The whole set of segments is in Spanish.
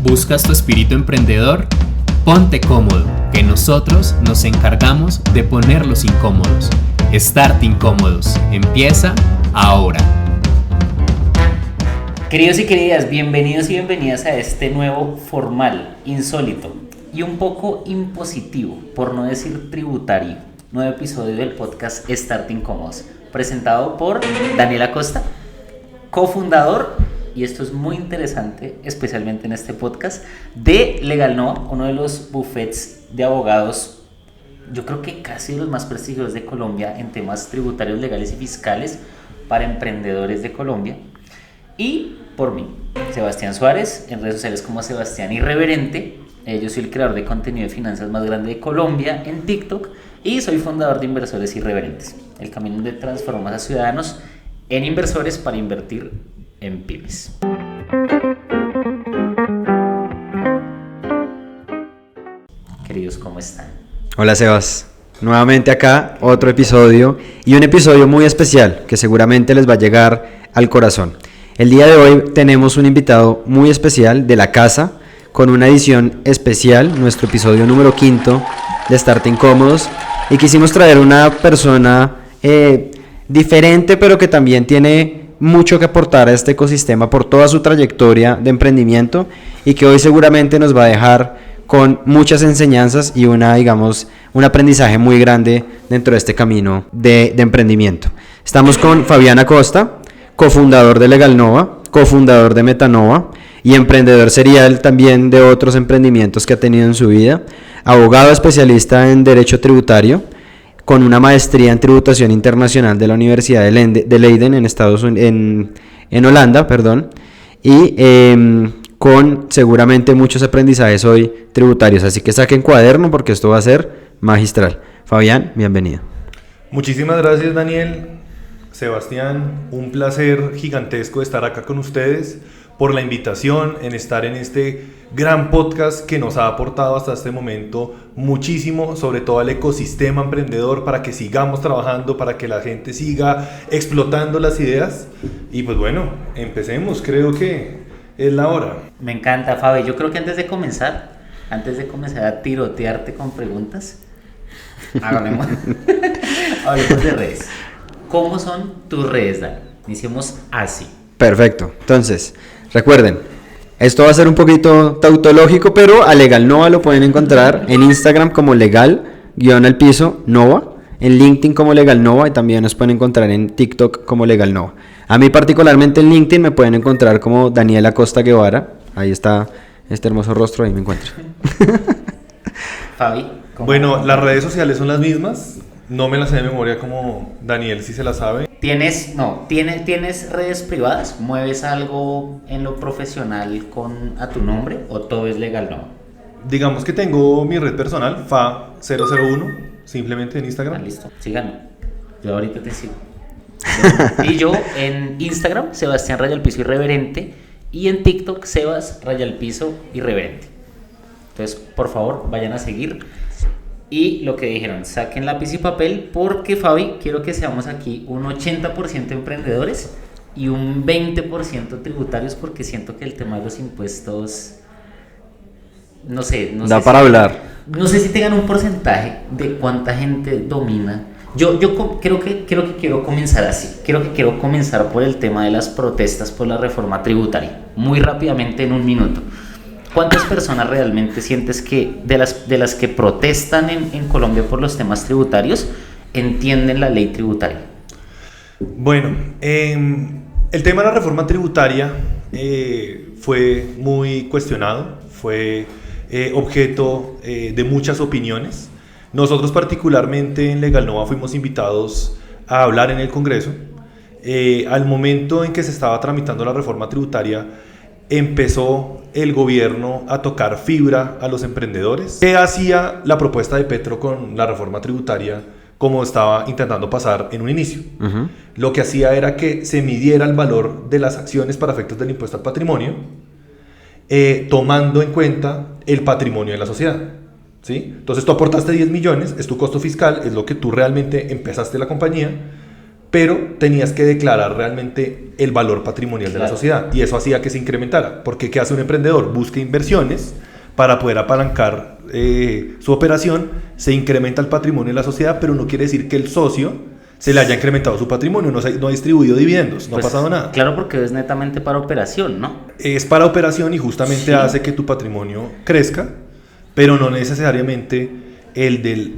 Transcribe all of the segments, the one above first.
¿Buscas tu espíritu emprendedor? Ponte cómodo, que nosotros nos encargamos de ponerlos incómodos. Start Incómodos. Empieza ahora. Queridos y queridas, bienvenidos y bienvenidas a este nuevo formal, insólito y un poco impositivo, por no decir tributario, nuevo episodio del podcast Start Incómodos, presentado por Daniel Acosta, cofundador, y esto es muy interesante, especialmente en este podcast, de LegalNova, uno de los bufetes de abogados, yo creo que casi los más prestigiosos de Colombia en temas tributarios, legales y fiscales para emprendedores de Colombia. Y por mí, Sebastián Suárez, en redes sociales como Sebastián Irreverente. Yo soy el creador de contenido de finanzas más grande de Colombia en TikTok y soy fundador de Inversores Irreverentes, el camino donde transformas a ciudadanos en inversores para invertir en pymes. Queridos, ¿cómo están? Hola Sebas, nuevamente acá otro episodio y un episodio muy especial que seguramente les va a llegar al corazón. El día de hoy tenemos un invitado muy especial de la casa con una edición especial, nuestro episodio número 5 de Start Incómodos, y quisimos traer una persona diferente pero que también tiene mucho que aportar a este ecosistema por toda su trayectoria de emprendimiento y que hoy seguramente nos va a dejar con muchas enseñanzas y un aprendizaje muy grande dentro de este camino de emprendimiento. Estamos con Fabián Acosta, cofundador de LegalNova, cofundador de Metanova y emprendedor serial también de otros emprendimientos que ha tenido en su vida, abogado especialista en Derecho Tributario, con una maestría en Tributación Internacional de la Universidad de Leiden en Holanda, y con seguramente muchos aprendizajes hoy tributarios, así que saquen cuaderno porque esto va a ser magistral. Fabián, bienvenido. Muchísimas gracias, Daniel. Sebastián, un placer gigantesco estar acá con ustedes, por la invitación en estar en este gran podcast que nos ha aportado hasta este momento muchísimo, sobre todo al ecosistema emprendedor, para que sigamos trabajando, para que la gente siga explotando las ideas. Y pues bueno, empecemos, creo que es la hora. Me encanta, Fabi. Yo creo que antes de comenzar a tirotearte con preguntas, hablemos de redes. ¿Cómo son tus redes, Dan? Iniciemos así. Perfecto. Entonces, recuerden, esto va a ser un poquito tautológico, pero a LegalNova lo pueden encontrar en Instagram como legal_nova, en LinkedIn como LegalNova y también nos pueden encontrar en TikTok como LegalNova. A mí particularmente en LinkedIn me pueden encontrar como Daniel Acosta Guevara. Ahí está este hermoso rostro, ahí me encuentro. Fabi. Bueno, las redes sociales son las mismas. No me las sé de memoria como Daniel sí se las sabe. ¿Tienes redes privadas? ¿Mueves algo en lo profesional a tu nombre o todo es LegalNova? Digamos que tengo mi red personal, Fa001, simplemente en Instagram. Listo, síganme. Yo ahorita te sigo. Y yo en Instagram, Sebastián _Piso Irreverente, y en TikTok, Sebas _Piso Irreverente. Entonces, por favor, vayan a seguir. Y lo que dijeron, saquen lápiz y papel, porque Fabi, quiero que seamos aquí un 80% emprendedores y un 20% tributarios, porque siento que el tema de los impuestos, no sé para hablar. No sé si tengan un porcentaje de cuánta gente domina. Yo creo que quiero comenzar así. Quiero comenzar por el tema de las protestas por la reforma tributaria. Muy rápidamente, en un minuto. ¿Cuántas personas realmente sientes que de las que protestan en Colombia por los temas tributarios entienden la ley tributaria? Bueno, el tema de la reforma tributaria fue muy cuestionado, fue objeto de muchas opiniones. Nosotros particularmente en LegalNova fuimos invitados a hablar en el Congreso. Al momento en que se estaba tramitando la reforma tributaria, empezó el gobierno a tocar fibra a los emprendedores. ¿Qué hacía la propuesta de Petro con la reforma tributaria como estaba intentando pasar en un inicio? Lo que hacía era que se midiera el valor de las acciones para efectos del impuesto al patrimonio, tomando en cuenta el patrimonio de la sociedad, ¿sí? Entonces tú aportaste 10 millones, es tu costo fiscal, es lo que tú realmente empezaste la compañía, pero tenías que declarar realmente el valor patrimonial de la sociedad, y eso hacía que se incrementara, porque ¿qué hace un emprendedor? Busca inversiones para poder apalancar su operación, se incrementa el patrimonio de la sociedad, pero no quiere decir que el socio se le haya incrementado su patrimonio, no ha distribuido dividendos, no ha pasado nada. Claro, porque es netamente para operación, ¿no? Es para operación y justamente hace que tu patrimonio crezca, pero no necesariamente el del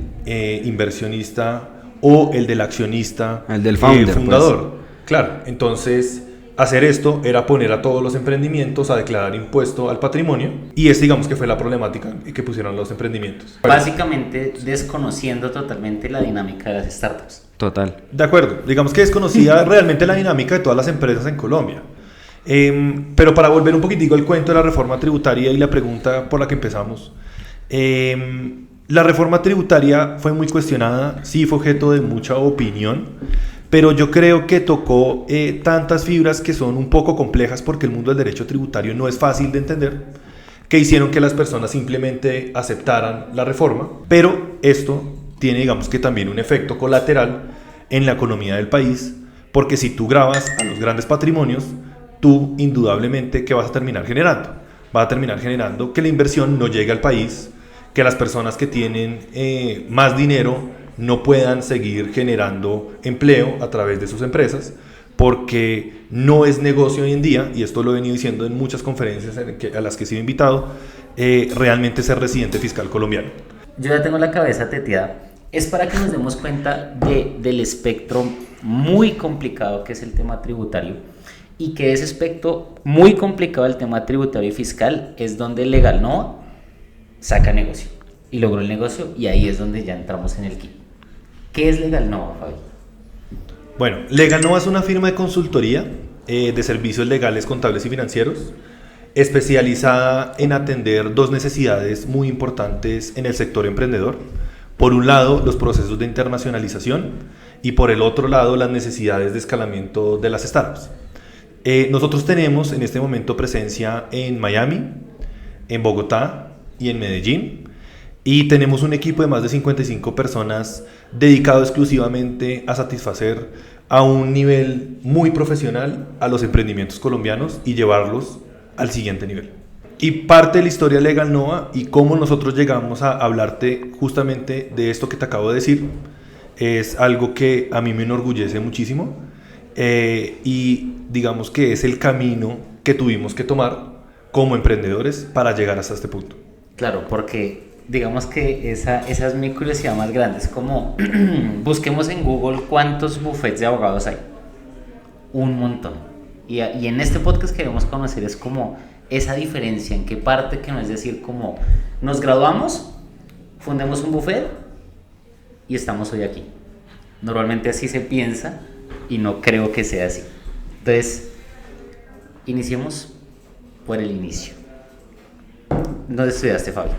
inversionista o el del accionista, el del founder, fundador. pues. Claro, entonces hacer esto era poner a todos los emprendimientos a declarar impuesto al patrimonio, y digamos que fue la problemática que pusieron los emprendimientos. Básicamente desconociendo totalmente la dinámica de las startups. Total. De acuerdo, digamos que desconocía realmente la dinámica de todas las empresas en Colombia. Pero para volver un poquitico al cuento de la reforma tributaria y la pregunta por la que empezamos, la reforma tributaria fue muy cuestionada, sí fue objeto de mucha opinión, pero yo creo que tocó tantas fibras que son un poco complejas, porque el mundo del derecho tributario no es fácil de entender, que hicieron que las personas simplemente aceptaran la reforma. Pero esto tiene, digamos que también un efecto colateral en la economía del país, porque si tú gravas a los grandes patrimonios, tú indudablemente ¿qué vas a terminar generando? Va a terminar generando que la inversión no llegue al país, que las personas que tienen más dinero no puedan seguir generando empleo a través de sus empresas, porque no es negocio hoy en día, y esto lo he venido diciendo en muchas conferencias a las que he sido invitado, realmente ser residente fiscal colombiano. Yo ya tengo la cabeza teteada. Es para que nos demos cuenta del espectro muy complicado que es el tema tributario, y que ese aspecto muy complicado del tema tributario y fiscal es donde Legal Nova saca negocio y logró el negocio, y ahí es donde ya entramos en el kit. ¿Qué es Legal Nova, Fabi? Bueno, Legal Nova es una firma de consultoría de servicios legales, contables y financieros, especializada en atender dos necesidades muy importantes en el sector emprendedor. Por un lado, los procesos de internacionalización, y por el otro lado, las necesidades de escalamiento de las startups. Nosotros tenemos en este momento presencia en Miami, en Bogotá y en Medellín, y tenemos un equipo de más de 55 personas dedicado exclusivamente a satisfacer a un nivel muy profesional a los emprendimientos colombianos y llevarlos al siguiente nivel. Y parte de la historia de Legal Nova y cómo nosotros llegamos a hablarte justamente de esto que te acabo de decir es algo que a mí me enorgullece muchísimo, y digamos que es el camino que tuvimos que tomar como emprendedores para llegar hasta este punto. Claro, porque digamos que esa es mi curiosidad más grande. Es como busquemos en Google cuántos bufetes de abogados hay. Un montón. Y en este podcast queremos conocer es como esa diferencia, en qué parte, que no es decir como nos graduamos, fundemos un buffet y estamos hoy aquí. Normalmente así se piensa y no creo que sea así. Entonces, iniciemos por el inicio. ¿Dónde estudiaste, Fabio?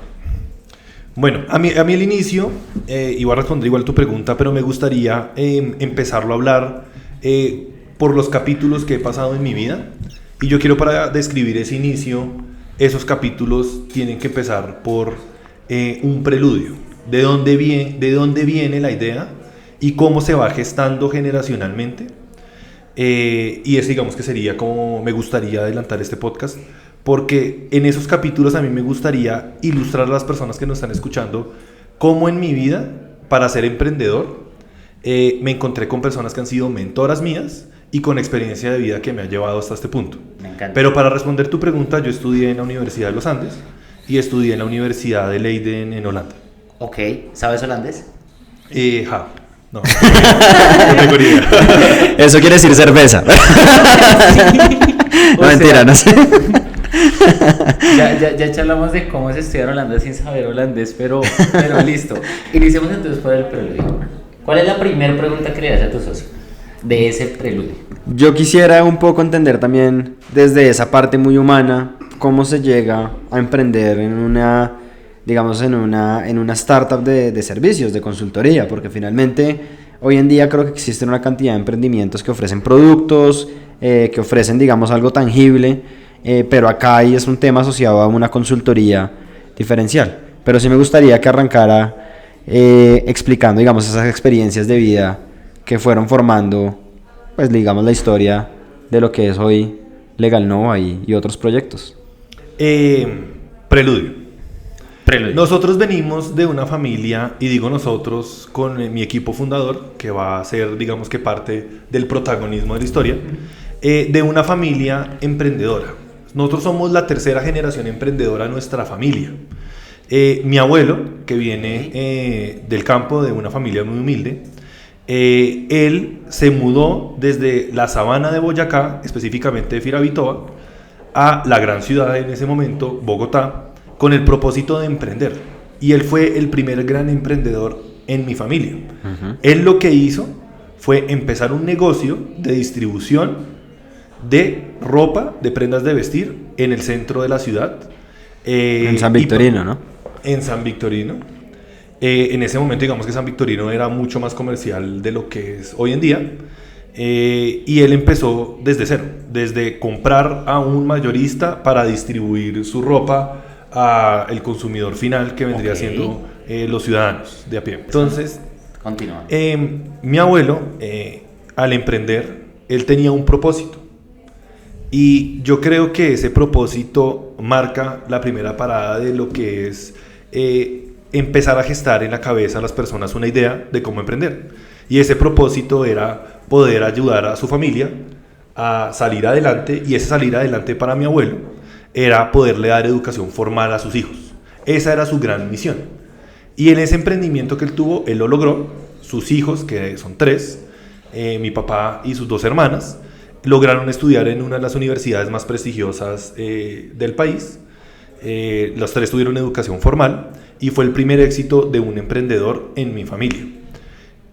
Bueno, a mí el inicio, iba a responder igual tu pregunta, pero me gustaría empezarlo a hablar por los capítulos que he pasado en mi vida. Y yo quiero, para describir ese inicio, esos capítulos tienen que empezar por un preludio. ¿De dónde viene la idea y cómo se va gestando generacionalmente? Y eso, digamos que sería como me gustaría adelantar este podcast, porque en esos capítulos a mí me gustaría ilustrar a las personas que nos están escuchando cómo en mi vida, para ser emprendedor, me encontré con personas que han sido mentoras mías y con experiencia de vida que me ha llevado hasta este punto. Me encanta. Pero para responder tu pregunta, yo estudié en la Universidad de los Andes y estudié en la Universidad de Leiden en Holanda. Ok, ¿sabes holandés? No tengo ni idea. Eso quiere decir cerveza. No, mentira, no sé. Ya charlamos de cómo es estudiar holandés sin saber holandés, pero listo. Iniciemos entonces por el preludio. ¿Cuál es la primera pregunta que le das a tu socio de ese preludio? Yo quisiera un poco entender también desde esa parte muy humana cómo se llega a emprender en una, digamos, en una startup de servicios, de consultoría, porque finalmente hoy en día creo que existen una cantidad de emprendimientos que ofrecen productos, que ofrecen, digamos, algo tangible, pero acá ahí es un tema asociado a una consultoría diferencial. Pero sí me gustaría que arrancara explicando, digamos, esas experiencias de vida que fueron formando pues digamos la historia de lo que es hoy Legal Nova y otros proyectos. Preludio. Preludio. Nosotros venimos de una familia, y digo nosotros con mi equipo fundador, que va a ser, digamos que parte del protagonismo de la historia, de una familia emprendedora. Nosotros somos la tercera generación emprendedora de nuestra familia. Mi abuelo, que viene del campo, de una familia muy humilde, él se mudó desde la sabana de Boyacá, específicamente de Firavitoa, a la gran ciudad en ese momento, Bogotá, con el propósito de emprender. Y él fue el primer gran emprendedor en mi familia. Él lo que hizo fue empezar un negocio de distribución de ropa, de prendas de vestir, en el centro de la ciudad. En San Victorino, ¿no? En San Victorino. En ese momento, digamos que San Victorino era mucho más comercial de lo que es hoy en día. Y él empezó desde cero, desde comprar a un mayorista para distribuir su ropa al consumidor final, que vendría siendo los ciudadanos de a pie. Entonces, continúa. Mi abuelo, al emprender, él tenía un propósito. Y yo creo que ese propósito marca la primera parada de lo que es empezar a gestar en la cabeza a las personas una idea de cómo emprender. Y ese propósito era poder ayudar a su familia a salir adelante, y ese salir adelante para mi abuelo era poderle dar educación formal a sus hijos. Esa era su gran misión. Y en ese emprendimiento que él tuvo, él lo logró. Sus hijos, que son 3, mi papá y sus 2 hermanas, lograron estudiar en una de las universidades más prestigiosas del país. Los 3 tuvieron educación formal y fue el primer éxito de un emprendedor en mi familia.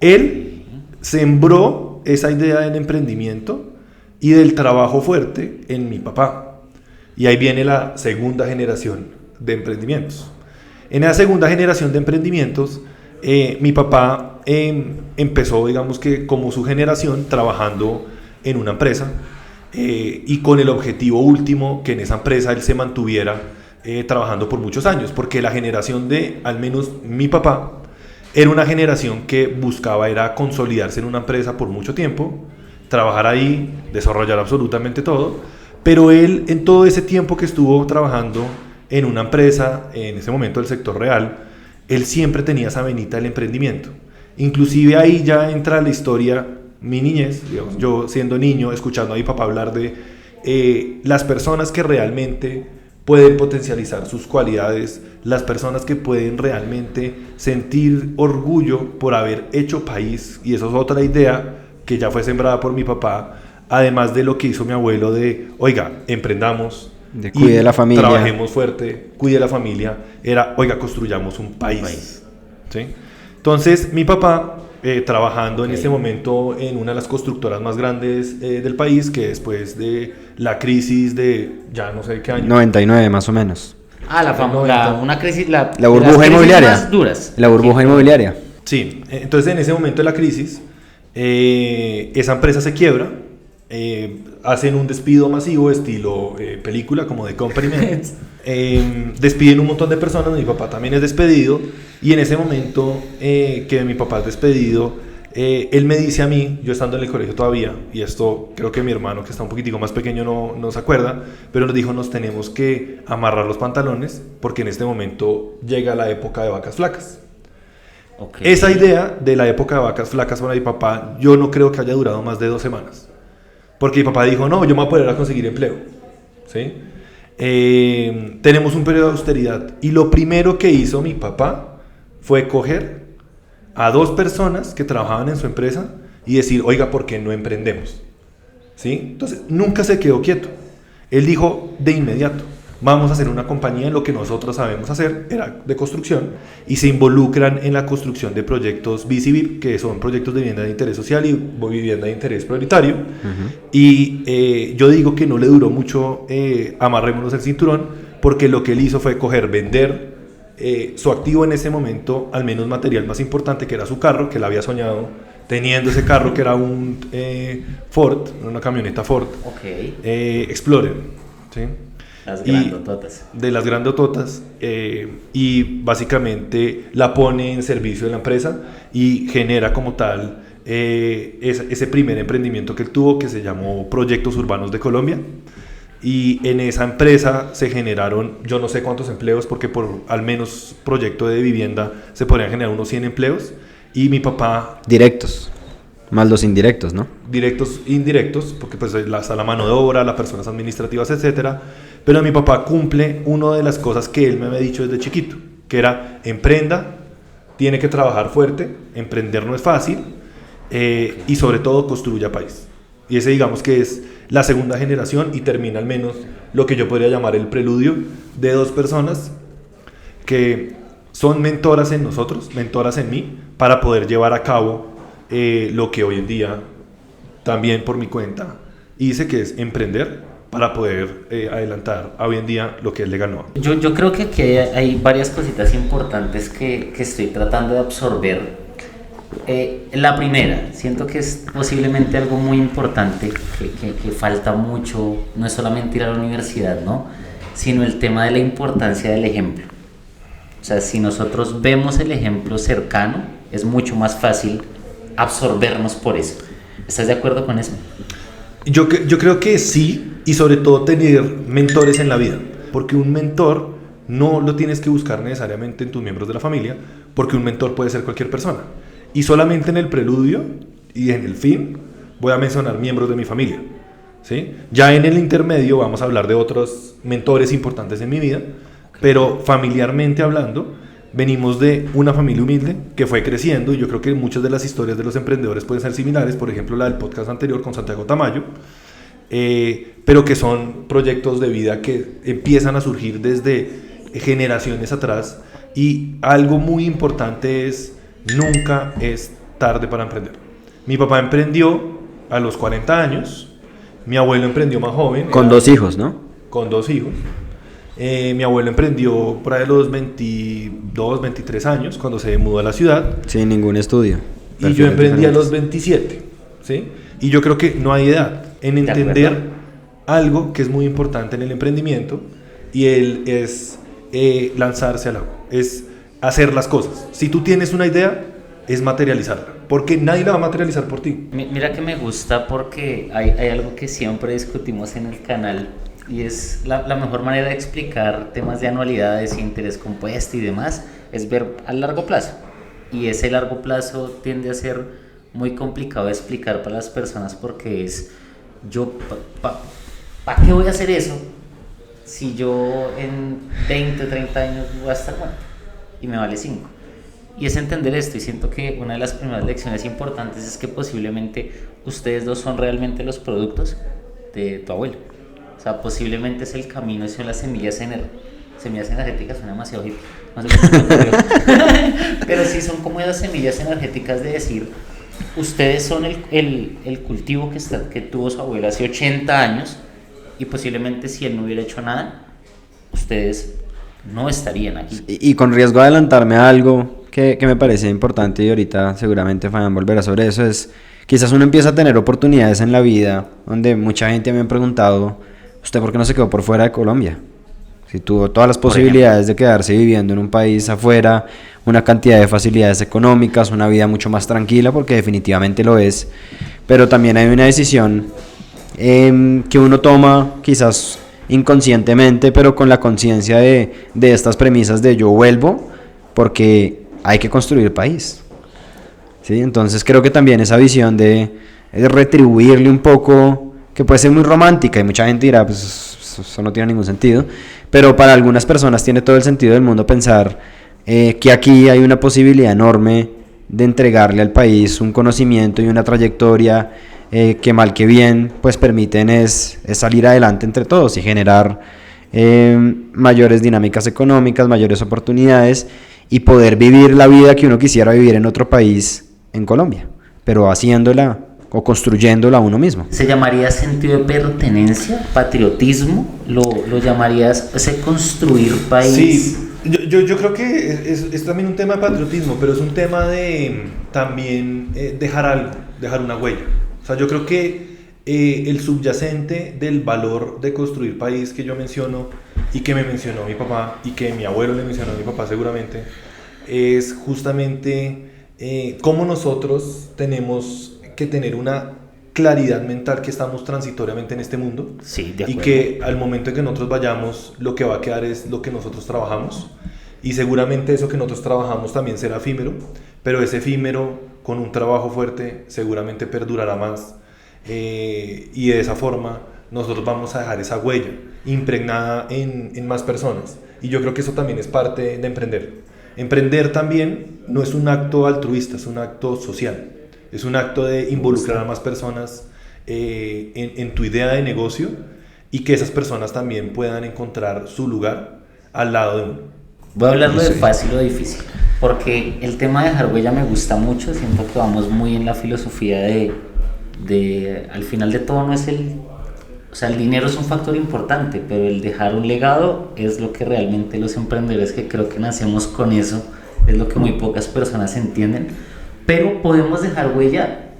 Él sembró esa idea del emprendimiento y del trabajo fuerte en mi papá. Y ahí viene la segunda generación de emprendimientos. En esa segunda generación de emprendimientos, mi papá empezó, digamos que como su generación, trabajando en una empresa y con el objetivo último que en esa empresa él se mantuviera trabajando por muchos años, porque la generación de, al menos mi papá, era una generación que buscaba era consolidarse en una empresa por mucho tiempo, trabajar ahí, desarrollar absolutamente todo, pero él en todo ese tiempo que estuvo trabajando en una empresa, en ese momento del sector real, él siempre tenía esa venita del emprendimiento. Inclusive ahí ya entra la historia, mi niñez, digamos, yo siendo niño, escuchando a mi papá hablar de las personas que realmente pueden potencializar sus cualidades, las personas que pueden realmente sentir orgullo por haber hecho país, y eso es otra idea que ya fue sembrada por mi papá, además de lo que hizo mi abuelo de, oiga, emprendamos, de cuide la familia, trabajemos fuerte, cuide la familia, era, oiga, construyamos un país. ¿Sí? Entonces, mi papá, trabajando en este momento en una de las constructoras más grandes del país, que después de la crisis de, ya no sé qué año. 99 más o menos. Una crisis, la burbuja inmobiliaria. Más duras. La burbuja inmobiliaria. Sí, entonces en ese momento de la crisis, esa empresa se quiebra, hacen un despido masivo estilo película como de Company Men, despiden un montón de personas, mi papá también es despedido, y en ese momento que mi papá es despedido, él me dice a mí, yo estando en el colegio todavía, y esto creo que mi hermano que está un poquitico más pequeño no se acuerda, pero nos dijo, nos tenemos que amarrar los pantalones porque en este momento llega la época de vacas flacas. Okay. Esa idea de la época de vacas flacas para mi papá, yo no creo que haya durado más de 2 semanas. Porque mi papá dijo, no, yo me voy a poder conseguir empleo. ¿Sí? Tenemos un periodo de austeridad. Y lo primero que hizo mi papá fue coger a 2 personas que trabajaban en su empresa y decir, oiga, ¿por qué no emprendemos? ¿Sí? Entonces, nunca se quedó quieto. Él dijo de inmediato, vamos a hacer una compañía en lo que nosotros sabemos hacer, era de construcción, y se involucran en la construcción de proyectos BCB, que son proyectos de vivienda de interés social y vivienda de interés prioritario. Y yo digo que no le duró mucho amarrémonos el cinturón, porque lo que él hizo fue vender su activo en ese momento, al menos material más importante, que era su carro, que él había soñado teniendo ese carro, que era un Ford, una camioneta Ford, Explorer, ¿sí? Las grandototas. De las grandototas, y básicamente la pone en servicio de la empresa y genera como tal ese primer emprendimiento que él tuvo, que se llamó Proyectos Urbanos de Colombia. Y en esa empresa se generaron, yo no sé cuántos empleos, porque por al menos proyecto de vivienda se podrían generar unos 100 empleos. Y mi papá... Directos, más los indirectos, ¿no? Directos, indirectos, porque pues está la mano de obra, las personas administrativas, etcétera. Pero mi papá cumple una de las cosas que él me había dicho desde chiquito, que era: emprenda, tiene que trabajar fuerte, emprender no es fácil, y sobre todo construya país. Y ese, digamos, que es la segunda generación, y termina al menos lo que yo podría llamar el preludio de dos personas que son mentoras en nosotros, mentoras en mí, para poder llevar a cabo lo que hoy en día, también por mi cuenta, hice, que es emprender para poder adelantar hoy en día lo que es Legal Nova. Yo creo que aquí hay varias cositas importantes que estoy tratando de absorber. La primera, siento que es posiblemente algo muy importante, que falta mucho, no es solamente ir a la universidad, ¿no? Sino el tema de la importancia del ejemplo. O sea, si nosotros vemos el ejemplo cercano, es mucho más fácil absorbernos por eso. ¿Estás de acuerdo con eso? Yo creo que sí, y sobre todo tener mentores en la vida, porque un mentor no lo tienes que buscar necesariamente en tus miembros de la familia, porque un mentor puede ser cualquier persona. Y solamente en el preludio y en el fin voy a mencionar miembros de mi familia, ¿sí? Ya en el intermedio vamos a hablar de otros mentores importantes en mi vida, pero familiarmente hablando, venimos de una familia humilde que fue creciendo, y yo creo que muchas de las historias de los emprendedores pueden ser similares, por ejemplo la del podcast anterior con Santiago Tamayo, pero que son proyectos de vida que empiezan a surgir desde generaciones atrás. Y algo muy importante es: nunca es tarde para emprender. Mi papá emprendió a los 40 años, mi abuelo emprendió más joven. Con 2 hijos, ¿no? Con 2 hijos. Mi abuelo emprendió por ahí a los 22, 23 años, cuando se mudó a la ciudad. Sin ningún estudio. Y yo emprendí a los 27, ¿sí? Y yo creo que no hay edad en entender algo que es muy importante en el emprendimiento, y es lanzarse al agua, es hacer las cosas. Si tú tienes una idea, es materializarla, porque nadie la va a materializar por ti. Mira que me gusta, porque hay algo que siempre discutimos en el canal, y es la mejor manera de explicar temas de anualidades, interés compuesto y demás, es ver a largo plazo. Y ese largo plazo tiende a ser muy complicado de explicar para las personas, porque es: yo, ¿para qué voy a hacer eso si yo en 20, 30 años voy a estar bueno y me vale 5? Y es entender esto, y siento que una de las primeras lecciones importantes es que posiblemente ustedes dos son realmente los productos de tu abuelo. O sea, posiblemente es el camino, y son las semillas energéticas, suena demasiado hippie, no sé cómo me ocurrió. Pero sí son como esas semillas energéticas de decir: ustedes son el cultivo que tuvo su abuelo hace 80 años, y posiblemente si él no hubiera hecho nada, ustedes no estarían aquí. Y con riesgo de adelantarme a algo que me parece importante, y ahorita seguramente Fabián volverá sobre eso, es: quizás uno empieza a tener oportunidades en la vida donde mucha gente me ha preguntado: ¿usted por qué no se quedó por fuera de Colombia? Si tuvo todas las posibilidades de quedarse viviendo en un país afuera, una cantidad de facilidades económicas, una vida mucho más tranquila, porque definitivamente lo es, pero también hay una decisión que uno toma quizás inconscientemente, pero con la conciencia de estas premisas de yo vuelvo porque hay que construir país, ¿sí? Entonces creo que también esa visión de retribuirle un poco, que puede ser muy romántica, y mucha gente dirá: pues eso no tiene ningún sentido, pero para algunas personas tiene todo el sentido del mundo pensar que aquí hay una posibilidad enorme de entregarle al país un conocimiento y una trayectoria que mal que bien pues permiten es salir adelante entre todos y generar mayores dinámicas económicas, mayores oportunidades, y poder vivir la vida que uno quisiera vivir en otro país, en Colombia, pero haciéndola o construyéndola uno mismo. ¿Se llamaría sentido de pertenencia, patriotismo? ¿Lo llamarías ese construir país? Sí, yo creo que es también un tema de patriotismo, pero es un tema de también dejar algo, dejar una huella. O sea, yo creo que el subyacente del valor de construir país que yo menciono, y que me mencionó mi papá, y que mi abuelo le mencionó a mi papá seguramente, es justamente cómo nosotros tenemos que tener una claridad mental que estamos transitoriamente en este mundo, Sí, de y acuerdo. que al momento en que nosotros vayamos, lo que va a quedar es lo que nosotros trabajamos, y seguramente eso que nosotros trabajamos también será efímero, pero ese efímero con un trabajo fuerte seguramente perdurará más, y de esa forma nosotros vamos a dejar esa huella impregnada en más personas. Y yo creo que eso también es parte de emprender. Emprender también no es un acto altruista, es un acto social. Es un acto de involucrar a más personas en tu idea de negocio, y que esas personas también puedan encontrar su lugar al lado de uno. Voy a hablarlo de Sí. fácil o difícil, porque el tema de dejar huella me gusta mucho. Siento que vamos muy en la filosofía de al final de todo no es o sea, el dinero es un factor importante, pero el dejar un legado es lo que realmente los emprendedores, que creo que nacemos con eso, es lo que muy pocas personas entienden. Pero podemos dejar huella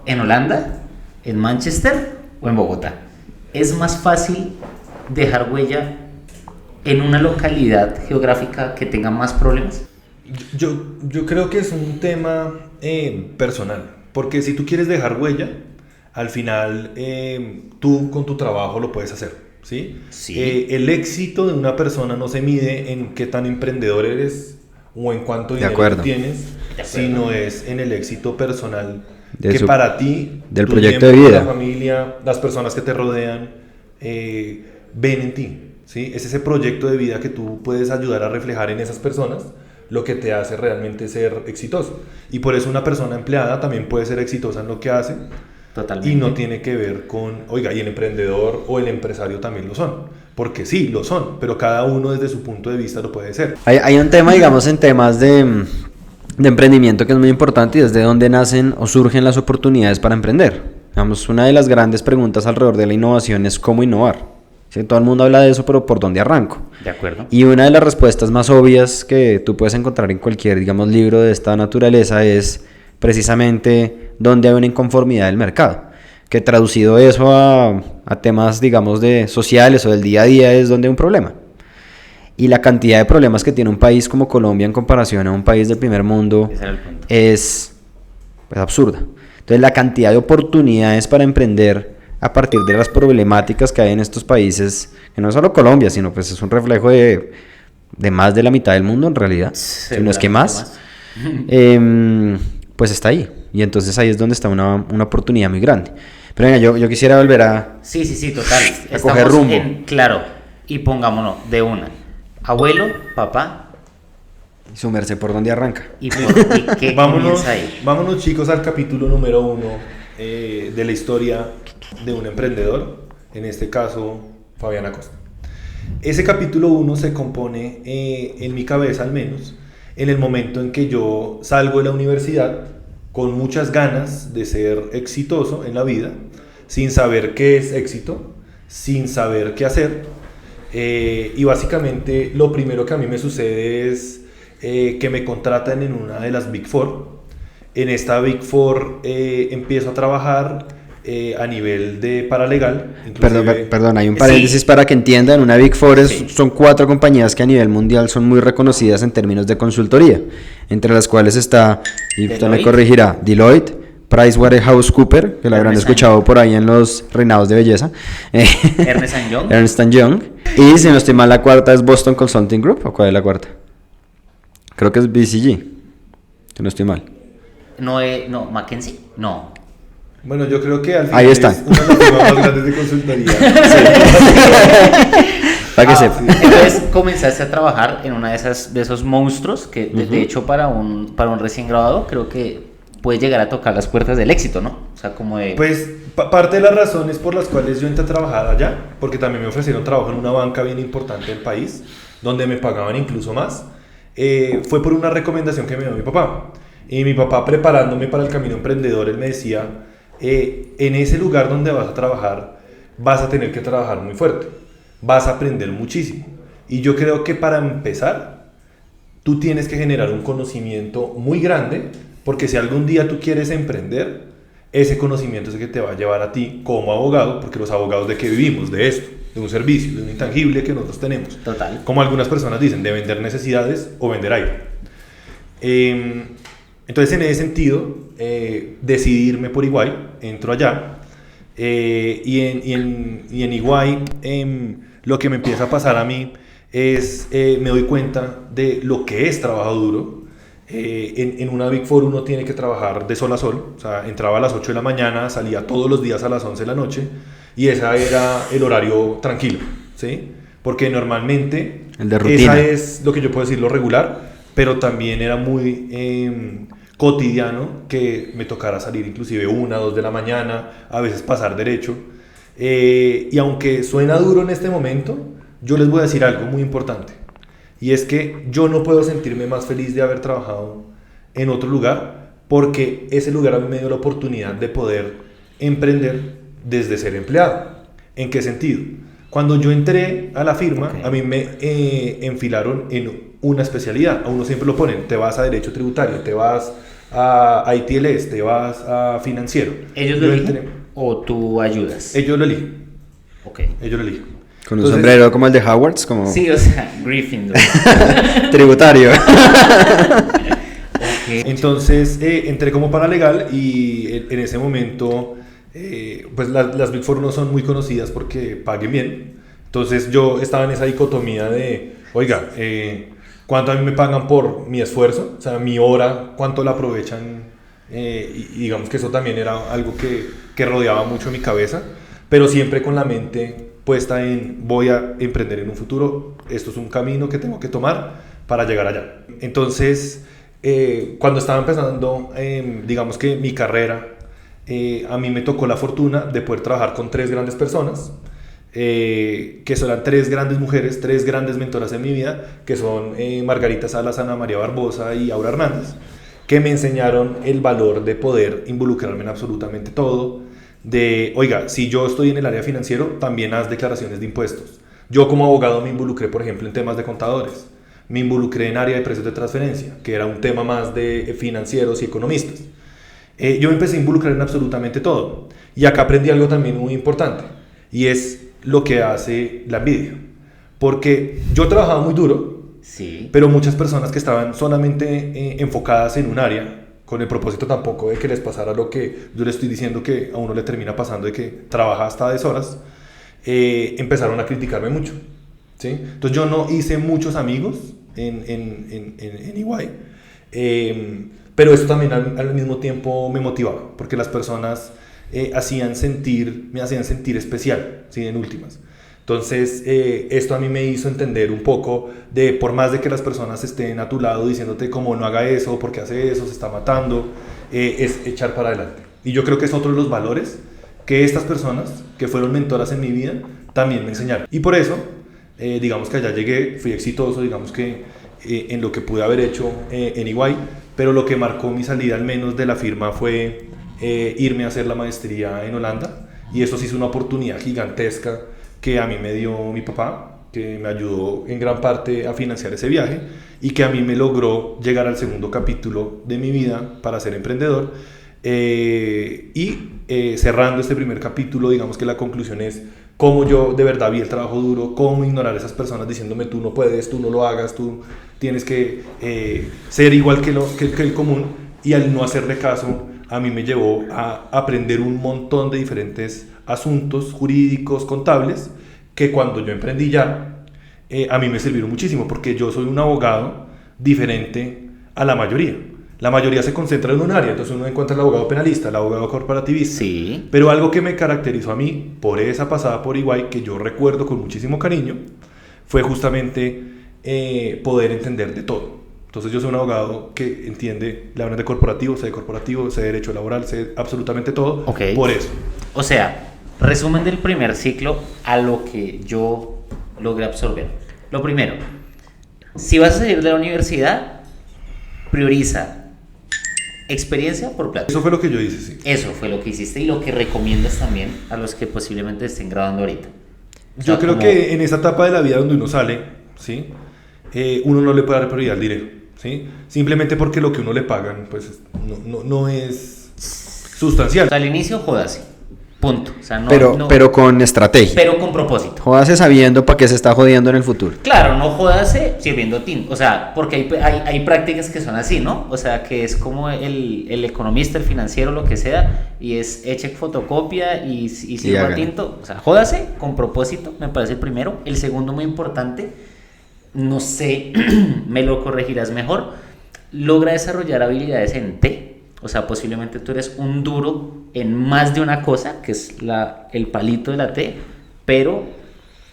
en Holanda, en Manchester o en Bogotá. Es más fácil dejar huella en una localidad geográfica que tenga más problemas. Yo creo que es un tema personal, porque si tú quieres dejar huella, al final tú con tu trabajo lo puedes hacer, ¿sí? Sí. El éxito de una persona no se mide en qué tan emprendedor eres o en cuánto De dinero acuerdo. tienes, De acuerdo. sino es en el éxito personal De que su- para ti, del tus proyecto de miembros, vida. la familia, las personas que te rodean, ven en ti, ¿sí? Es ese proyecto de vida que tú puedes ayudar a reflejar en esas personas lo que te hace realmente ser exitoso. Y por eso una persona empleada también puede ser exitosa en lo que hace, Totalmente. y no tiene que ver con, oiga, y el emprendedor o el empresario también lo son, porque sí, lo son, pero cada uno desde su punto de vista lo puede ser. Hay un tema, digamos, en temas de emprendimiento que es muy importante, y es de dónde nacen o surgen las oportunidades para emprender. Digamos, una de las grandes preguntas alrededor de la innovación es cómo innovar. ¿Sí? Todo el mundo habla de eso, pero ¿por dónde arranco? De acuerdo. Y una de las respuestas más obvias que tú puedes encontrar en cualquier, digamos, libro de esta naturaleza es precisamente dónde hay una inconformidad del mercado. Que traducido eso a temas, digamos, de sociales o del día a día, es donde hay un problema. Y la cantidad de problemas que tiene un país como Colombia en comparación a un país del primer mundo Ese era el punto. es pues, absurda. Entonces la cantidad de oportunidades para emprender a partir de las problemáticas que hay en estos países, que no es solo Colombia, sino pues es un reflejo de más de la mitad del mundo en realidad, si no es que más, pues está ahí. Y entonces ahí es donde está una oportunidad muy grande. Pero venga, yo quisiera volver a... Sí, sí, sí, total. A coger rumbo. Claro, y pongámonos de una. Abuelo, papá, sumerse por donde arranca. y qué Vámonos, comienza ahí. vámonos chicos al capítulo número 1 de la historia de un emprendedor, en este caso Fabián Acosta. Ese capítulo 1 se compone, en mi cabeza al menos, en el momento en que yo salgo de la universidad con muchas ganas de ser exitoso en la vida, sin saber qué es éxito, sin saber qué hacer, y básicamente lo primero que a mí me sucede es que me contratan en una de las Big Four. En esta Big Four empiezo a trabajar a nivel de paralegal. Perdón, hay un Sí. paréntesis para que entiendan. Una Big Four Sí. son 4 compañías que a nivel mundial son muy reconocidas en términos de consultoría, entre las cuales está, y usted me Deloitte. corregirá, Deloitte, PricewaterhouseCoopers, que la habrán Ernst escuchado por ahí en los reinados de belleza, Ernest Young. Ernst Young, y si no estoy mal, la cuarta es Boston Consulting Group. ¿O cuál es la cuarta? Creo que es BCG, si no estoy mal. No, Mackenzie. No. Bueno, yo creo que al final Ahí está. es una de las firmas más grandes de consultoría. Para que Ah, sepa. Entonces comenzaste a trabajar en una de esos monstruos que de hecho para un recién graduado creo que puede llegar a tocar las puertas del éxito, ¿no? O sea, como de... Pues parte de las razones por las cuales yo entré a trabajar allá, porque también me ofrecieron trabajo en una banca bien importante del país, donde me pagaban incluso más, fue por una recomendación que me dio mi papá. Y mi papá, preparándome para el camino emprendedor, él me decía, en ese lugar donde vas a trabajar, vas a tener que trabajar muy fuerte, vas a aprender muchísimo. Y yo creo que para empezar, tú tienes que generar un conocimiento muy grande, porque si algún día tú quieres emprender, ese conocimiento es el que te va a llevar a ti como abogado, porque los abogados de qué vivimos, de esto, de un servicio, de un intangible que nosotros tenemos. Total. Como algunas personas dicen, de vender necesidades o vender aire. Entonces, en ese sentido, decidí irme por Iguay, entro allá, y en Iguay lo que me empieza a pasar a mí es, me doy cuenta de lo que es trabajo duro. En una Big Four uno tiene que trabajar de sol a sol, o sea, entraba a las 8 de la mañana, salía todos los días a las 11 de la noche, y ese era el horario tranquilo, ¿sí? Porque normalmente el de rutina. esa es lo que yo puedo decir, lo regular, pero también era muy cotidiano que me tocara salir inclusive 1, 2 de la mañana, a veces pasar derecho, y aunque suena duro en este momento, yo les voy a decir algo muy importante. Y es que yo no puedo sentirme más feliz de haber trabajado en otro lugar, porque ese lugar a mí me dio la oportunidad de poder emprender desde ser empleado. ¿En qué sentido? Cuando yo entré a la firma, a mí me enfilaron en una especialidad. A uno siempre lo ponen, te vas a Derecho Tributario, te vas a ITLS, te vas a Financiero. ¿Ellos lo eligen o tú ayudas? Ellos lo eligen. Ok. Ellos lo eligen. Con un sombrero como el de Howards, como Sí, o sea, Gryffindor. tributario. Okay. Entonces entré como paralegal y en ese momento pues las Big Four no son muy conocidas porque paguen bien. Entonces yo estaba en esa dicotomía de, oiga, ¿cuánto a mí me pagan por mi esfuerzo? O sea, mi hora, ¿cuánto la aprovechan? Y digamos que eso también era algo que rodeaba mucho mi cabeza, pero siempre con la mente puesta en voy a emprender en un futuro, esto es un camino que tengo que tomar para llegar allá. Entonces, cuando estaba empezando, digamos que mi carrera, a mí me tocó la fortuna de poder trabajar con 3 grandes personas, que eran 3 grandes mujeres, 3 grandes mentoras en mi vida, que son Margarita Salas, Ana María Barbosa y Aura Hernández, que me enseñaron el valor de poder involucrarme en absolutamente todo, de, oiga, si yo estoy en el área financiero, también haz declaraciones de impuestos. Yo como abogado me involucré, por ejemplo, en temas de contadores, me involucré en área de precios de transferencia, que era un tema más de financieros y economistas. Yo me empecé a involucrar en absolutamente todo, y acá aprendí algo también muy importante, y es lo que hace la envidia, porque yo trabajaba muy duro, sí, pero muchas personas que estaban solamente enfocadas en un área, con el propósito tampoco de que les pasara lo que yo les estoy diciendo que a uno le termina pasando, de que trabaja hasta deshoras, empezaron a criticarme mucho, ¿sí? Entonces yo no hice muchos amigos en Iguay, pero eso también al mismo tiempo me motivaba, porque las personas me hacían sentir especial, ¿sí? En últimas. Entonces, esto a mí me hizo entender un poco de, por más de que las personas estén a tu lado diciéndote como no haga eso, porque hace eso, se está matando, es echar para adelante. Y yo creo que es otro de los valores que estas personas, que fueron mentoras en mi vida, también me enseñaron. Y por eso, digamos que allá llegué, fui exitoso, digamos que en lo que pude haber hecho en Iguay, pero lo que marcó mi salida al menos de la firma fue irme a hacer la maestría en Holanda, y eso sí es una oportunidad gigantesca que a mí me dio mi papá, que me ayudó en gran parte a financiar ese viaje y que a mí me logró llegar al segundo capítulo de mi vida para ser emprendedor. Cerrando este primer capítulo, digamos que la conclusión es cómo yo de verdad vi el trabajo duro, cómo ignorar a esas personas diciéndome tú no puedes, tú no lo hagas, tú tienes que ser igual que el común, y al no hacerle caso a mí me llevó a aprender un montón de diferentes asuntos jurídicos, contables, que cuando yo emprendí ya, a mí me sirvieron muchísimo, porque yo soy un abogado diferente a la mayoría. La mayoría se concentra en un área, entonces uno encuentra el abogado penalista, el abogado corporativista. Sí. Pero algo que me caracterizó a mí por esa pasada por Iguay, que yo recuerdo con muchísimo cariño, fue justamente poder entender de todo. Entonces yo soy un abogado que entiende la de corporativo, sé derecho laboral, sé absolutamente todo. Okay. Por eso. O sea, resumen del primer ciclo a lo que yo logré absorber. Lo primero, si vas a salir de la universidad, prioriza experiencia por plata. Eso fue lo que yo hice, sí. Eso fue lo que hiciste y lo que recomiendas también a los que posiblemente estén grabando ahorita. O Yo sea, creo como... que en esa etapa de la vida donde uno sale, ¿sí? Uno no le puede dar prioridad al dinero, ¿sí? Simplemente porque lo que uno le pagan, pues no es sustancial. O sea, al inicio, jódase. Punto. O sea, pero con estrategia. Pero con propósito. Jódase sabiendo para qué se está jodiendo en el futuro. Claro, no jódase sirviendo tinto. O sea, porque hay prácticas que son así, ¿no? O sea, que es como el economista, el financiero, lo que sea, y es eche fotocopia y sirva hágale. tinto. O sea, jódase con propósito, me parece el primero. El segundo, muy importante, no sé, me lo corregirás mejor, logra desarrollar habilidades en T. O sea, posiblemente tú eres un duro en más de una cosa, que es el palito de la T, pero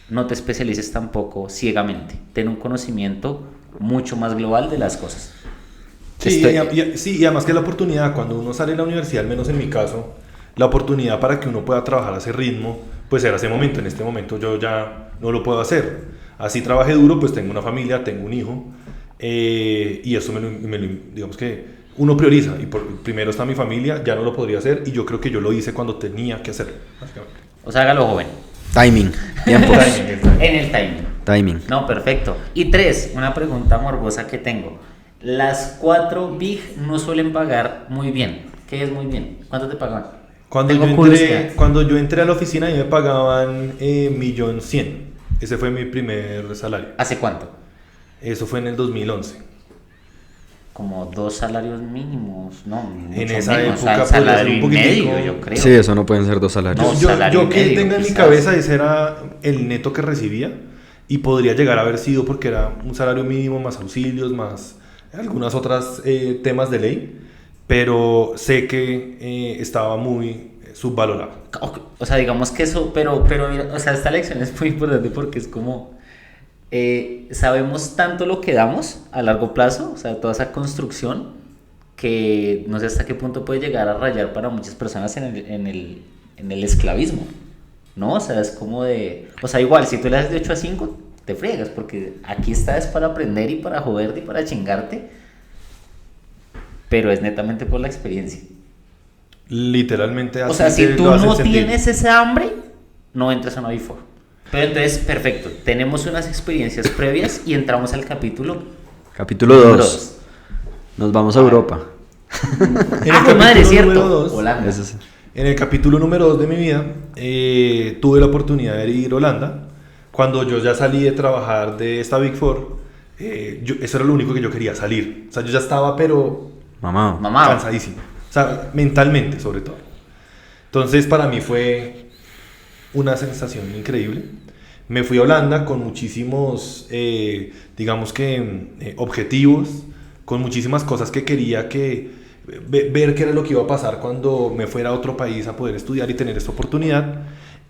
no te especialices tampoco ciegamente. Ten un conocimiento mucho más global de las cosas. Sí, y además que la oportunidad, cuando uno sale de la universidad, al menos en mi caso, la oportunidad para que uno pueda trabajar a ese ritmo, pues era ese momento. En este momento yo ya no lo puedo hacer. Así trabajé duro, pues tengo una familia, tengo un hijo, y eso digamos que uno prioriza, y primero está mi familia, ya no lo podría hacer, y yo creo que yo lo hice cuando tenía que hacerlo. O sea, hágalo joven. Timing. Tiempos. En el timing. Timing. No, perfecto. Y 3, una pregunta morbosa que tengo. Las 4 Big no suelen pagar muy bien. ¿Qué es muy bien? ¿Cuánto te pagan? Cuando yo entré a la oficina, me pagaban 1.100.000. Ese fue mi primer salario. ¿Hace cuánto? Eso fue en el 2011. Como 2 salarios mínimos, no, mucho En esa menos, época o sea, salario podría y ser un medio, poquitico. yo creo. Sí, eso no pueden ser 2 salarios. No, Yo salario que medio, tenga en mi quizás. cabeza ese era el neto que recibía, y podría llegar a haber sido porque era un salario mínimo más auxilios, más algunas otras temas de ley, pero sé que estaba muy subvalorado. O sea, digamos que eso, pero mira, o sea, esta lección es muy importante porque es como sabemos tanto lo que damos a largo plazo, o sea, toda esa construcción, que no sé hasta qué punto puede llegar a rayar para muchas personas en el esclavismo, ¿no? O sea, es como de... O sea, igual, si tú le das de 8 a 5, te friegas, porque aquí estás para aprender y para joderte y para chingarte, pero es netamente por la experiencia. Literalmente así. O sea, si te tú lo hacen no sentir. tienes esa hambre, no entras a una Big Four. Pero entonces, perfecto, tenemos unas experiencias previas y entramos al capítulo Capítulo número 2. dos. Nos vamos a Europa. En el Ah, madre, capítulo cierto. número 2, Holanda. Eso sí. en el capítulo número 2 de mi vida, tuve la oportunidad de ir a Holanda. Cuando yo ya salí de trabajar de esta Big Four, eso era lo único que yo quería, salir. O sea, yo ya estaba, pero Mamá. Mamá. cansadísimo. O sea, mentalmente, sobre todo. Entonces, para mí fue una sensación increíble. Me fui a Holanda con muchísimos, digamos que, objetivos, con muchísimas cosas que quería ver qué era lo que iba a pasar cuando me fuera a otro país a poder estudiar y tener esta oportunidad.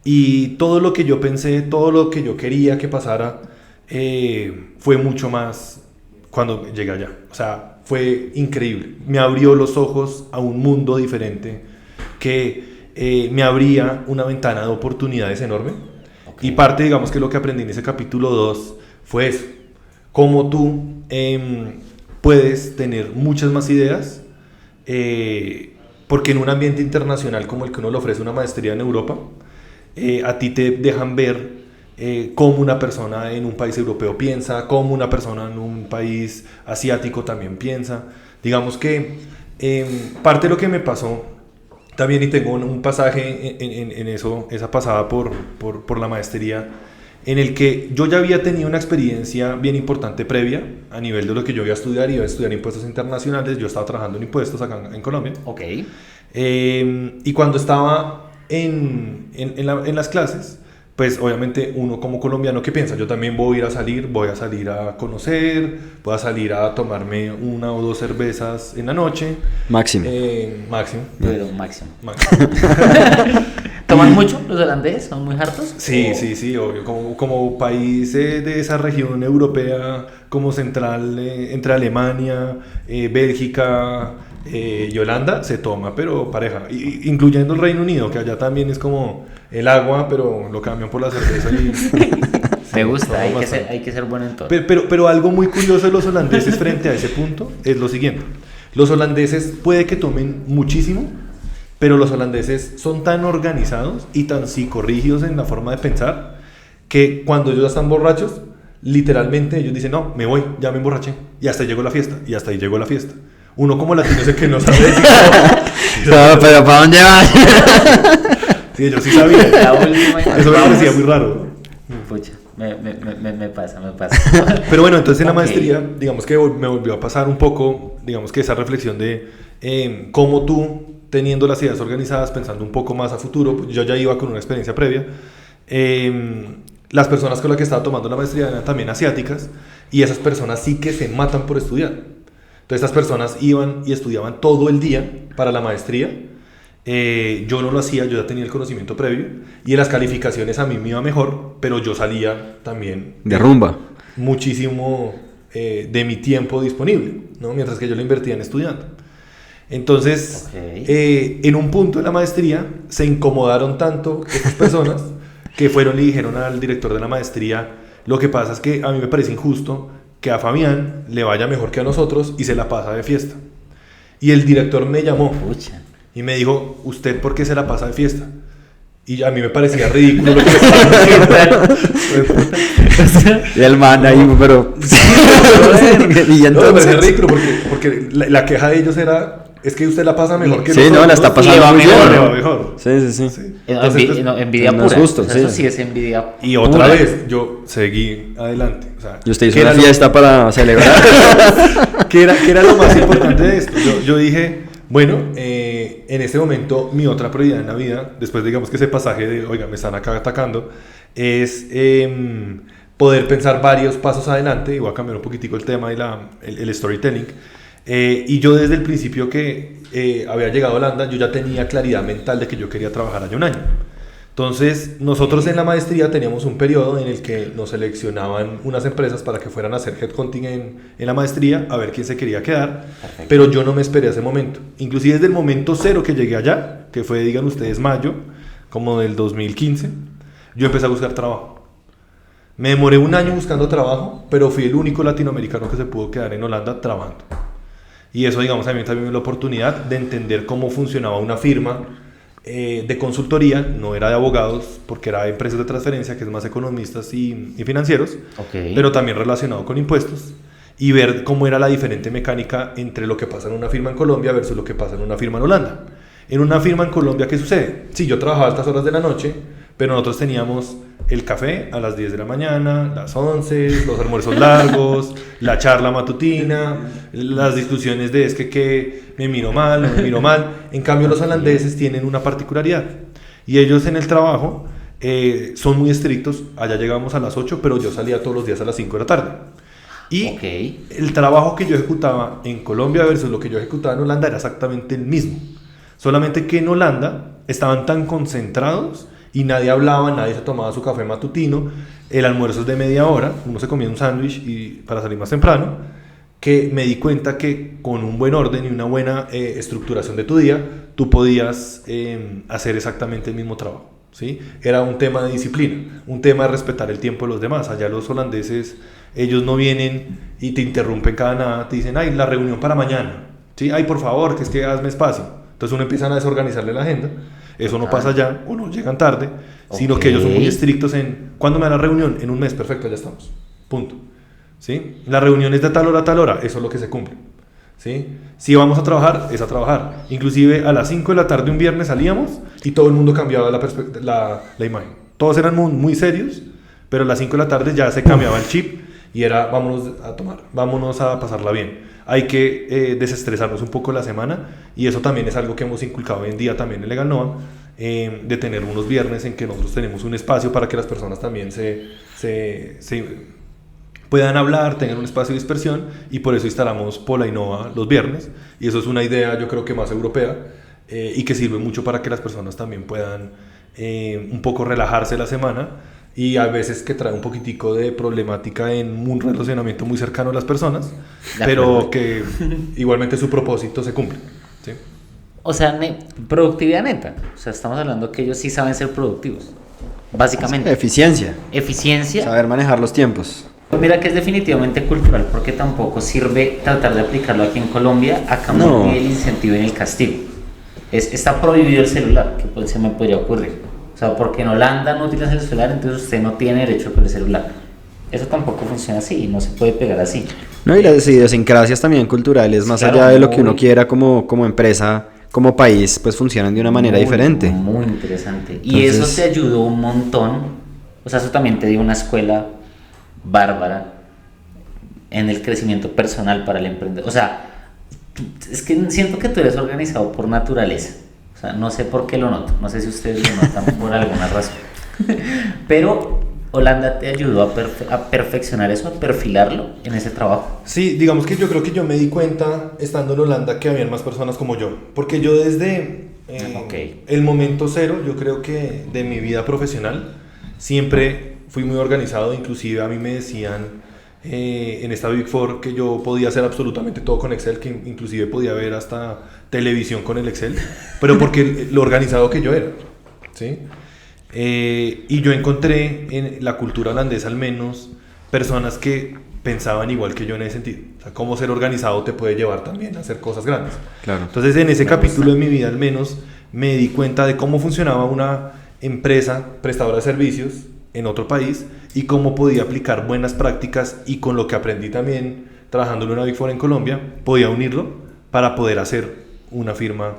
Y todo lo que yo pensé, todo lo que yo quería que pasara, fue mucho más cuando llegué allá. O sea, fue increíble. Me abrió los ojos a un mundo diferente que me abría una ventana de oportunidades enorme. Okay. Y parte, digamos que lo que aprendí en ese capítulo 2 fue eso. Cómo tú puedes tener muchas más ideas, porque en un ambiente internacional como el que uno le ofrece una maestría en Europa, a ti te dejan ver cómo una persona en un país europeo piensa, cómo una persona en un país asiático también piensa. Digamos que parte de lo que me pasó también, y tengo un pasaje en eso, esa pasada por la maestría, en el que yo ya había tenido una experiencia bien importante previa a nivel de lo que yo iba a estudiar impuestos internacionales. Yo estaba trabajando en impuestos acá en Colombia. Ok. Y cuando estaba en las clases, pues obviamente uno como colombiano, ¿qué piensa? Yo también voy a salir a conocer, voy a salir a tomarme 1 o 2 cervezas en la noche. Máximo. Máximo. Pero máximo. ¿Toman mucho los holandeses? ¿Son muy hartos? Sí, obvio. Como país de esa región europea, como central, entre Alemania, Bélgica y Holanda, se toma, pero pareja. Incluyendo el Reino Unido, que allá también es como el agua, pero lo cambian por la cerveza y... Me gusta, hay que ser bueno en todo. Pero algo muy curioso de los holandeses frente a ese punto es lo siguiente. Los holandeses puede que tomen muchísimo, pero los holandeses son tan organizados y tan psicorrígidos en la forma de pensar que cuando ellos ya están borrachos, literalmente ellos dicen, no, me voy, ya me emborraché, y hasta ahí llegó la fiesta, y hasta ahí llegó la fiesta. Uno como latino es el que no sabe decir no, pero ¿para dónde vas? Sí, yo sí sabía. La última y Eso me vamos. parecía muy raro. Pucha, me pasa. Pero bueno, entonces en la Ok. maestría, digamos que me volvió a pasar un poco, digamos que esa reflexión de cómo tú, teniendo las ideas organizadas, pensando un poco más a futuro, pues yo ya iba con una experiencia previa, las personas con las que estaba tomando la maestría eran también asiáticas, y esas personas sí que se matan por estudiar. Entonces estas personas iban y estudiaban todo el día para la maestría. Yo no lo hacía, yo ya tenía el conocimiento previo, y en las calificaciones a mí me iba mejor, pero yo salía también De rumba. muchísimo de mi tiempo disponible, ¿no? Mientras que yo lo invertía en estudiando. Entonces, Ok. en un punto de la maestría se incomodaron tanto estas personas que fueron y le dijeron al director de la maestría: lo que pasa es que a mí me parece injusto que a Fabián le vaya mejor que a nosotros y se la pasa de fiesta. Y el director me llamó Pucha. y me dijo: ¿usted por qué se la pasa de fiesta? Y a mí me parecía ridículo lo que me estaban diciendo. Y el man ahí, pero... y No, me parecía entonces... ridículo porque la queja de ellos era: es que usted la pasa mejor que Sí, nosotros. no, la está Y pasando le va muy bien. mejor. Le va mejor. Sí. Sí. Entonces, Entonces, envidia no es pura. justo, O sea, eso sí. sí es envidia y otra pura. vez yo seguí adelante. O sea, Y usted hizo ¿qué una era lo- fiesta para celebrar. ¿Qué era lo más importante de esto? Yo dije, bueno, en este momento mi otra prioridad en la vida, después digamos que ese pasaje de, oiga, me están acá atacando, es poder pensar varios pasos adelante, y voy a cambiar un poquitico el tema y el storytelling. Y yo desde el principio que había llegado a Holanda, yo ya tenía claridad mental de que yo quería trabajar allá un año. Entonces, nosotros en la maestría teníamos un periodo en el que nos seleccionaban unas empresas para que fueran a hacer headhunting en la maestría, a ver quién se quería quedar. Perfecto. Pero yo no me esperé a ese momento. Inclusive desde el momento cero que llegué allá, que fue, digan ustedes, mayo, como del 2015, yo empecé a buscar trabajo. Me demoré un año buscando trabajo, pero fui el único latinoamericano que se pudo quedar en Holanda trabajando. Y eso, digamos, a mí también me dio la oportunidad de entender cómo funcionaba una firma de consultoría, no era de abogados, porque era de empresas de transferencia, que es más economistas y financieros, Ok. pero también relacionado con impuestos, y ver cómo era la diferente mecánica entre lo que pasa en una firma en Colombia versus lo que pasa en una firma en Holanda. En una firma en Colombia, ¿qué sucede? Sí, yo trabajaba a estas horas de la noche, pero nosotros teníamos el café a las 10 de la mañana, las 11, los almuerzos largos, la charla matutina, las discusiones de es que me miro mal, no me miro mal. En cambio, los holandeses tienen una particularidad, y ellos en el trabajo son muy estrictos. Allá llegamos a las 8, pero yo salía todos los días a las 5 de la tarde. Y Ok. el trabajo que yo ejecutaba en Colombia versus lo que yo ejecutaba en Holanda era exactamente el mismo. Solamente que en Holanda estaban tan concentrados y nadie hablaba, nadie se tomaba su café matutino, el almuerzo es de media hora, uno se comía un sándwich y para salir más temprano, que me di cuenta que con un buen orden y una buena estructuración de tu día, tú podías hacer exactamente el mismo trabajo, ¿sí? Era un tema de disciplina, un tema de respetar el tiempo de los demás. Allá los holandeses, ellos no vienen y te interrumpen cada nada, te dicen: ay, la reunión para mañana, ¿sí? Ay, por favor, que es que hazme espacio. Entonces uno empieza a desorganizarle la agenda. Eso no pasa allá, o no llegan tarde, sino que ellos son muy estrictos en: ¿cuándo me da la reunión? En un mes, perfecto, ya estamos, punto. ¿Sí? La reunión es de tal hora a tal hora, eso es lo que se cumple. ¿Sí? Si vamos a trabajar, es a trabajar. Inclusive a las 5 de la tarde un viernes salíamos y todo el mundo cambiaba la imagen. Todos eran muy serios, pero a las 5 de la tarde ya se cambiaba el chip y era: vámonos a tomar, vámonos a pasarla bien. Hay que desestresarnos un poco la semana, y eso también es algo que hemos inculcado hoy en día también en Legal Nova, de tener unos viernes en que nosotros tenemos un espacio para que las personas también se puedan hablar, tengan un espacio de dispersión, y por eso instalamos Pola Innova los viernes, y eso es una idea, yo creo que más europea, y que sirve mucho para que las personas también puedan un poco relajarse la semana, y a veces que trae un poquitico de problemática en un relacionamiento muy cercano a las personas, pero que igualmente su propósito se cumple, ¿sí? O sea, productividad neta. O sea, estamos hablando que ellos sí saben ser productivos. Básicamente. Eficiencia. Eficiencia. Saber manejar los tiempos. Mira que es definitivamente cultural, porque tampoco sirve tratar de aplicarlo aquí en Colombia a cambio No. del incentivo y el castigo. Está prohibido el celular, que se me podría ocurrir. O sea, porque en Holanda no utilizan el celular, entonces usted no tiene derecho con el celular. Eso tampoco funciona así, no se puede pegar así. No, y las idiosincrasias también culturales, más Claro, allá de lo que uno muy- quiera como empresa como país pues funcionan de una manera diferente. Muy interesante. Y eso te ayudó un montón. O sea, eso también te dio una escuela bárbara en el crecimiento personal para el emprendedor. O sea, es que siento que tú eres organizado por naturaleza. O sea, no sé por qué lo noto. No sé si ustedes lo notan por alguna razón. Pero Holanda te ayudó a perfeccionar eso, a perfilarlo en ese trabajo. Sí, digamos que yo creo que yo me di cuenta estando en Holanda que habían más personas como yo, porque yo desde el momento cero, yo creo que de mi vida profesional, siempre fui muy organizado. Inclusive a mí me decían en esta Big Four que yo podía hacer absolutamente todo con Excel, que inclusive podía ver hasta televisión con el Excel, pero porque lo organizado que yo era, ¿sí? Y yo encontré en la cultura holandesa al menos personas que pensaban igual que yo en ese sentido. O sea, cómo ser organizado te puede llevar también a hacer cosas grandes. Claro. Entonces en ese capítulo de mi vida al menos me di cuenta de cómo funcionaba una empresa prestadora de servicios en otro país y cómo podía aplicar buenas prácticas, y con lo que aprendí también trabajando en una Big Four en Colombia podía unirlo para poder hacer una firma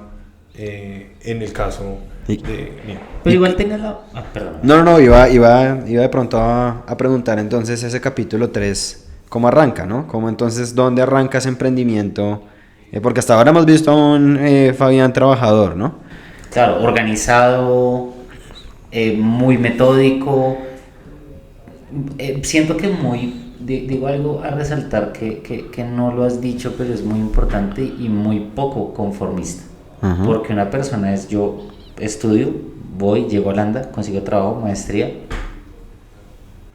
en el caso de mío. Pero igual tengas la... perdón. No, iba de pronto a preguntar entonces ese capítulo 3, ¿cómo arranca, no? ¿Cómo entonces, dónde arranca ese emprendimiento? Porque hasta ahora hemos visto a un Fabián trabajador, ¿no? Claro, organizado, muy metódico. Siento que digo algo a resaltar que no lo has dicho, pero es muy importante y muy poco conformista. Uh-huh. Porque una persona es: yo estudio, voy, llego a Holanda, consigo trabajo, maestría.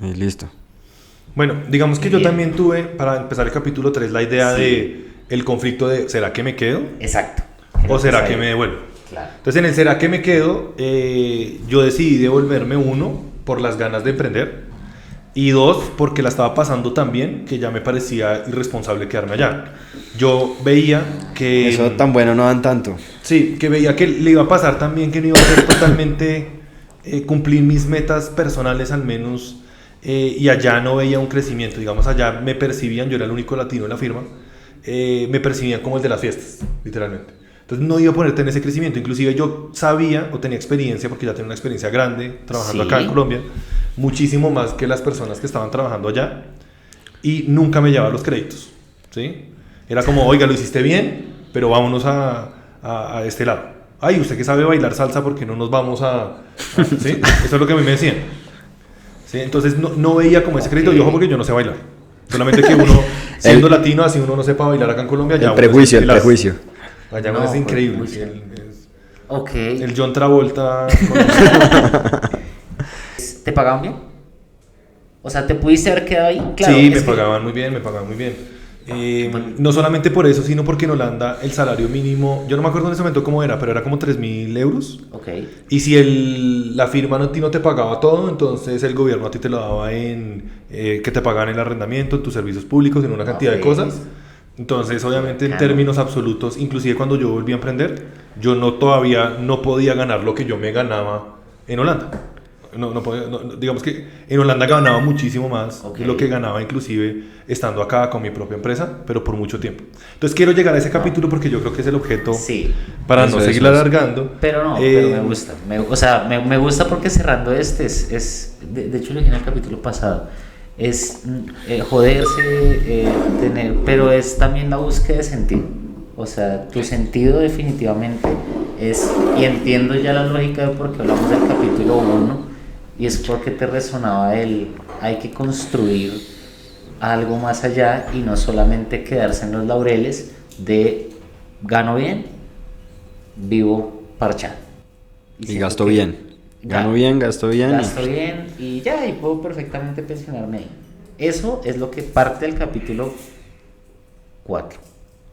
Y listo. Bueno, digamos que yo también tuve, para empezar el capítulo 3, la idea de el conflicto de ¿será que me quedo? Exacto. ¿O será que me devuelvo? Claro. Entonces en el ¿será que me quedo? Yo decidí devolverme, 1, por las ganas de emprender, y 2, porque la estaba pasando tan bien que ya me parecía irresponsable quedarme allá. Yo veía que... Eso tan bueno no dan tanto. Sí, que veía que le iba a pasar también, que no iba a ser totalmente cumplir mis metas personales al menos, y allá no veía un crecimiento. Digamos, allá me percibían, yo era el único latino en la firma, me percibían como el de las fiestas, literalmente. Entonces no iba a ponerte en ese crecimiento. Inclusive yo sabía o tenía experiencia, porque ya tenía una experiencia grande trabajando acá en Colombia, muchísimo más que las personas que estaban trabajando allá, y nunca me llevaba los créditos, ¿sí? Era como: oiga, lo hiciste bien, pero vámonos a este lado. Ay, usted que sabe bailar salsa, ¿por qué no nos vamos ¿sí? Eso es lo que a mí me decían, ¿sí? Entonces no veía como ese crédito. Y ojo, porque yo no sé bailar. Solamente que uno, siendo latino, así uno no sepa bailar acá en Colombia. El prejuicio. Allá no, es increíble. El John Travolta. ¿Te pagaban bien? O sea, ¿te pudiste haber quedado ahí? Claro, sí, me pagaban muy bien. No solamente por eso, sino porque en Holanda el salario mínimo, yo no me acuerdo en ese momento cómo era, pero era como 3.000 euros. Okay. Y si la firma a ti no te pagaba todo, entonces el gobierno a ti te lo daba en que te pagaban el arrendamiento, en tus servicios públicos, en una cantidad de cosas. Entonces, obviamente, en términos absolutos, inclusive cuando yo volví a emprender, yo todavía no podía ganar lo que yo me ganaba en Holanda. Digamos que en Holanda ganaba muchísimo más de lo que ganaba inclusive estando acá con mi propia empresa, pero por mucho tiempo. Entonces quiero llegar a ese capítulo porque yo creo que es el objeto, para no seguir alargando. Pero me gusta. Me gusta porque cerrando de hecho lo dije en el capítulo pasado, es joderse, pero es también la búsqueda de sentido. O sea, tu sentido definitivamente es, y entiendo ya la lógica de por qué hablamos del capítulo 1, y es porque te resonaba hay que construir algo más allá y no solamente quedarse en los laureles de gano bien, vivo parchado. Y gasto bien. Gasto bien. Gasto bien y ya, y puedo perfectamente pensionarme ahí. Eso es lo que parte del capítulo 4,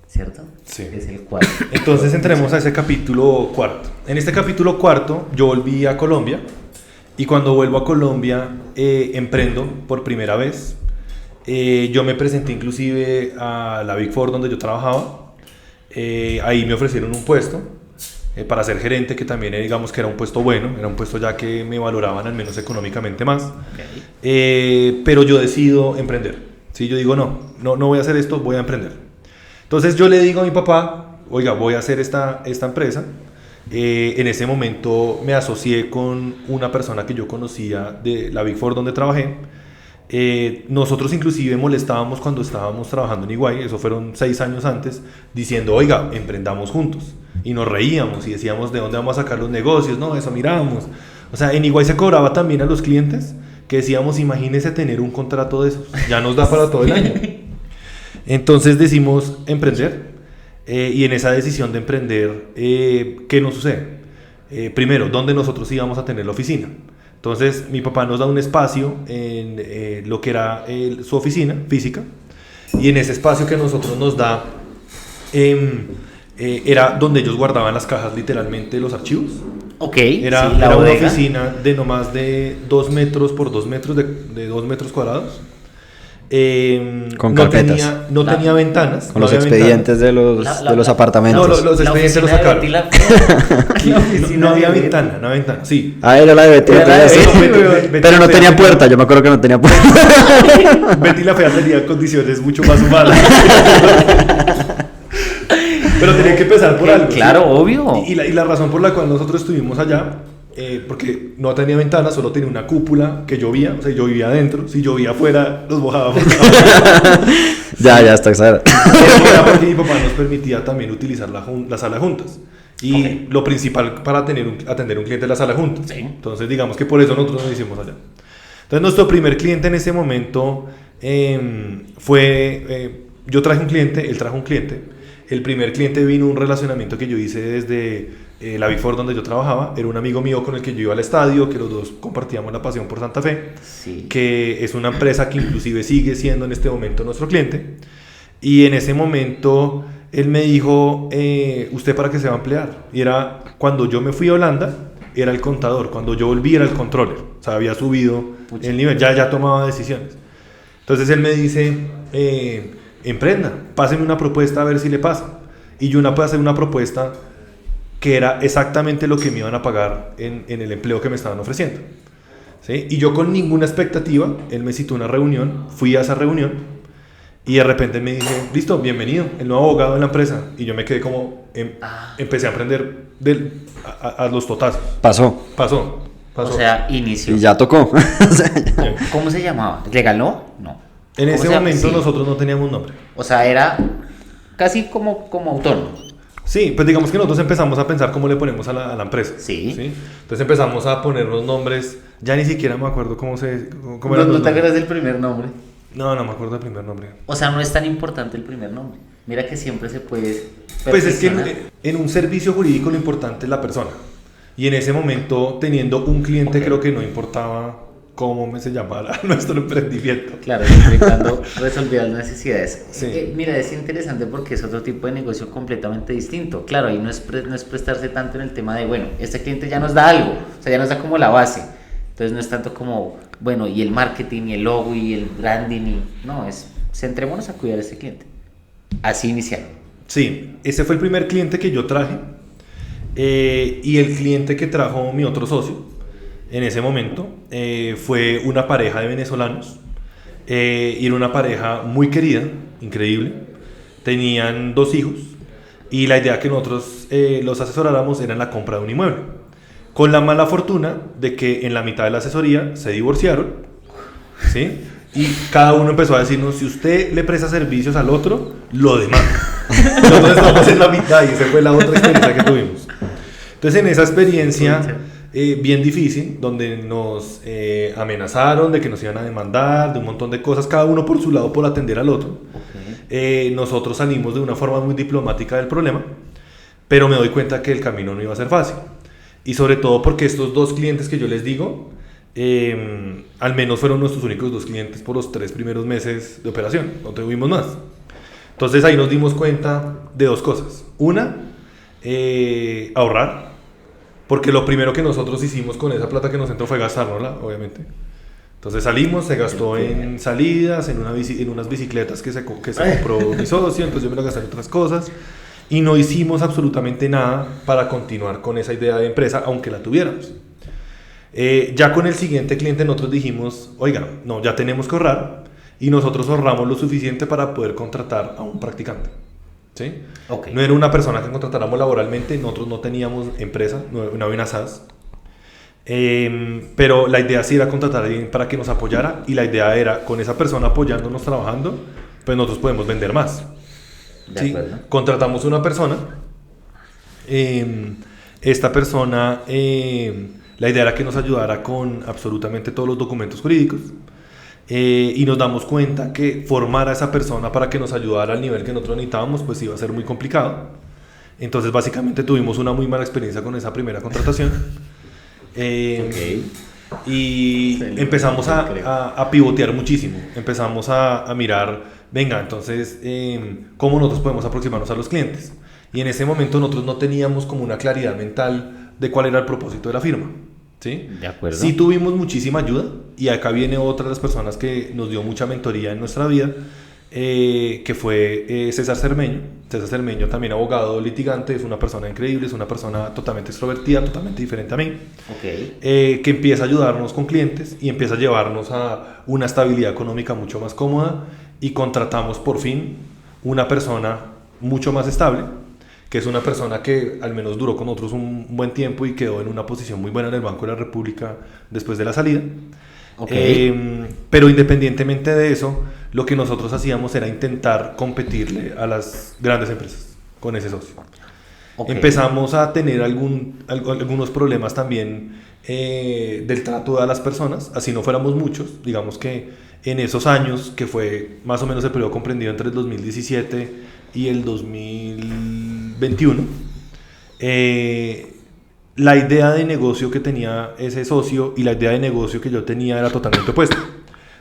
¿cierto? Sí. Es el 4. Entonces entremos a ese capítulo 4. En este capítulo 4 yo volví a Colombia, y cuando vuelvo a Colombia emprendo por primera vez. Yo me presenté inclusive a la Big Four donde yo trabajaba. Ahí me ofrecieron un puesto para ser gerente, que también digamos que era un puesto bueno, era un puesto ya que me valoraban al menos económicamente más. Pero yo decido emprender. ¿Sí? Yo digo no voy a hacer esto, voy a emprender. Entonces yo le digo a mi papá, oiga, voy a hacer esta empresa. En ese momento me asocié con una persona que yo conocía de la Big Four donde trabajé. Nosotros inclusive molestábamos cuando estábamos trabajando en Iguay, eso fueron 6 años antes, diciendo, oiga, emprendamos juntos. Y nos reíamos y decíamos, ¿de dónde vamos a sacar los negocios? No, eso mirábamos. O sea, en Iguay se cobraba también a los clientes, que decíamos, imagínese tener un contrato de esos, ya nos da para todo el año. Entonces decidimos emprender. Y en esa decisión de emprender, ¿qué nos sucede? Primero, ¿dónde nosotros íbamos a tener la oficina? Entonces mi papá nos da un espacio en lo que era su oficina física, y en ese espacio que nosotros nos da era donde ellos guardaban las cajas, literalmente los archivos. Ok, Era, sí, la era una bodega. oficina de no más de 2 metros por 2 metros, de 2 metros cuadrados. Con no carpetas. tenía ventanas. Con no los había expedientes ventanas. de los apartamentos. No, los La expedientes los oficina de sacaron. Betty la Fea. La oficina No había de ventana, no había ventana, sí. Ah, era la de Betty Era la la de Fea, sí. Betty, Pero no tenía puerta, yo me acuerdo que no tenía puerta. Betty la Fea tenía condiciones mucho más humanas. Pero tenía que empezar por algo. Claro, ¿sí? obvio. Y la razón por la cual nosotros estuvimos allá, porque no tenía ventana, solo tenía una cúpula que llovía, o sea, yo vivía adentro, si llovía afuera, nos mojábamos. Ya está exagerado. Era porque mi papá nos permitía también utilizar la sala juntas. Y Ok. lo principal para atender un cliente es la sala juntas. Sí. Entonces, digamos que por eso nosotros nos hicimos allá. Entonces, nuestro primer cliente en ese momento fue... yo traje un cliente, él trajo un cliente. El primer cliente vino un relacionamiento que yo hice desde la Big Four donde yo trabajaba. Era un amigo mío con el que yo iba al estadio, que los dos compartíamos la pasión por Santa Fe, Sí. que es una empresa que inclusive sigue siendo en este momento nuestro cliente. Y en ese momento él me dijo, ¿usted para qué se va a emplear? Y era cuando yo me fui a Holanda, era el contador. Cuando yo volví era el controller. O sea, había subido Pucha. el nivel, ya tomaba decisiones. Entonces él me dice, emprenda, pásenme una propuesta a ver si le pasa. Y yo pasé una propuesta que era exactamente lo que me iban a pagar en el empleo que me estaban ofreciendo. ¿Sí? Y yo con ninguna expectativa, él me citó a una reunión, fui a esa reunión y de repente me dice, listo, bienvenido, el nuevo abogado de la empresa. Y yo me quedé como, empecé a aprender a los totazos. Pasó. Pasó. O sea, inició. Y ya tocó. ¿Cómo se llamaba? ¿Le ganó? No. En ¿Cómo ese se llama? momento Sí. nosotros no teníamos nombre. O sea, era casi como autónomo. Sí, pues digamos que nosotros empezamos a pensar cómo le ponemos a la empresa. Sí. Entonces empezamos a poner los nombres, ya ni siquiera me acuerdo cómo eran ¿No los te nombres. acuerdas del primer nombre? No me acuerdo del primer nombre. O sea, no es tan importante el primer nombre. Mira que siempre se puede Pues es que perfeccionar. en un servicio jurídico lo importante es la persona. Y en ese momento, teniendo un cliente, Ok. creo que no importaba cómo se llamara nuestro emprendimiento. Claro, siempre y cuando resolvía las necesidades. Sí. Mira, es interesante porque es otro tipo de negocio completamente distinto. Claro, ahí no es prestarse tanto en el tema de, bueno, este cliente ya nos da algo, o sea, ya nos da como la base. Entonces no es tanto como, bueno, y el marketing, y el logo, y el branding, no, es centrémonos a cuidar a este cliente. Así iniciaron. Sí, ese fue el primer cliente que yo traje. Y el cliente que trajo mi otro socio en ese momento fue una pareja de venezolanos. Y era una pareja muy querida, increíble. Tenían 2 hijos. Y la idea que nosotros los asesoráramos era en la compra de un inmueble. Con la mala fortuna de que en la mitad de la asesoría se divorciaron. ¿Sí? Y cada uno empezó a decirnos, si usted le presta servicios al otro, lo demanda. Nosotros estamos en la mitad y esa fue la otra experiencia que tuvimos. Entonces en esa experiencia bien difícil, donde nos amenazaron de que nos iban a demandar, de un montón de cosas, cada uno por su lado por atender al otro, nosotros salimos de una forma muy diplomática del problema, pero me doy cuenta que el camino no iba a ser fácil. Y sobre todo porque estos 2 clientes que yo les digo, al menos fueron nuestros únicos 2 clientes por los 3 primeros meses de operación, no tuvimos más. Entonces ahí nos dimos cuenta de 2 cosas. Una, ahorrar, porque lo primero que nosotros hicimos con esa plata que nos entró fue gastárnosla, obviamente. Entonces salimos, se gastó en salidas, en unas bicicletas que se compró mi socio, entonces yo me lo gasté en otras cosas. Y no hicimos absolutamente nada para continuar con esa idea de empresa, aunque la tuviéramos. Ya con el siguiente cliente nosotros dijimos, oiga, no, ya tenemos que ahorrar, y nosotros ahorramos lo suficiente para poder contratar a un practicante. ¿sí? Okay. No era una persona que contratáramos laboralmente, nosotros no teníamos empresa, no había una SaaS. Pero la idea sí era contratar a alguien para que nos apoyara, y la idea era, con esa persona apoyándonos, trabajando, pues nosotros podemos vender más. ¿Sí? Contratamos una persona. Esta persona, la idea era que nos ayudara con absolutamente todos los documentos jurídicos, y nos damos cuenta que formar a esa persona para que nos ayudara al nivel que nosotros necesitábamos, pues iba a ser muy complicado. Entonces básicamente tuvimos una muy mala experiencia con esa primera contratación. Y empezamos a pivotear muchísimo. Empezamos a mirar, venga, entonces, ¿cómo nosotros podemos aproximarnos a los clientes? Y en ese momento nosotros no teníamos como una claridad mental de cuál era el propósito de la firma. ¿Sí? De acuerdo. Sí tuvimos muchísima ayuda, y acá viene otra de las personas que nos dio mucha mentoría en nuestra vida, que fue César Cermeño. César Cermeño, también abogado litigante, es una persona increíble, es una persona totalmente extrovertida, totalmente diferente a mí, que empieza a ayudarnos con clientes y empieza a llevarnos a una estabilidad económica mucho más cómoda, y contratamos por fin una persona mucho más estable, que es una persona que al menos duró con nosotros un buen tiempo y quedó en una posición muy buena en el Banco de la República después de la salida. Pero independientemente de eso, lo que nosotros hacíamos era intentar competirle a las grandes empresas con ese socio. Empezamos a tener algunos problemas también del trato a las personas, así no fuéramos muchos. Digamos que en esos años, que fue más o menos el periodo comprendido entre el 2017 y el 2021, la idea de negocio que tenía ese socio y la idea de negocio que yo tenía era totalmente opuesta.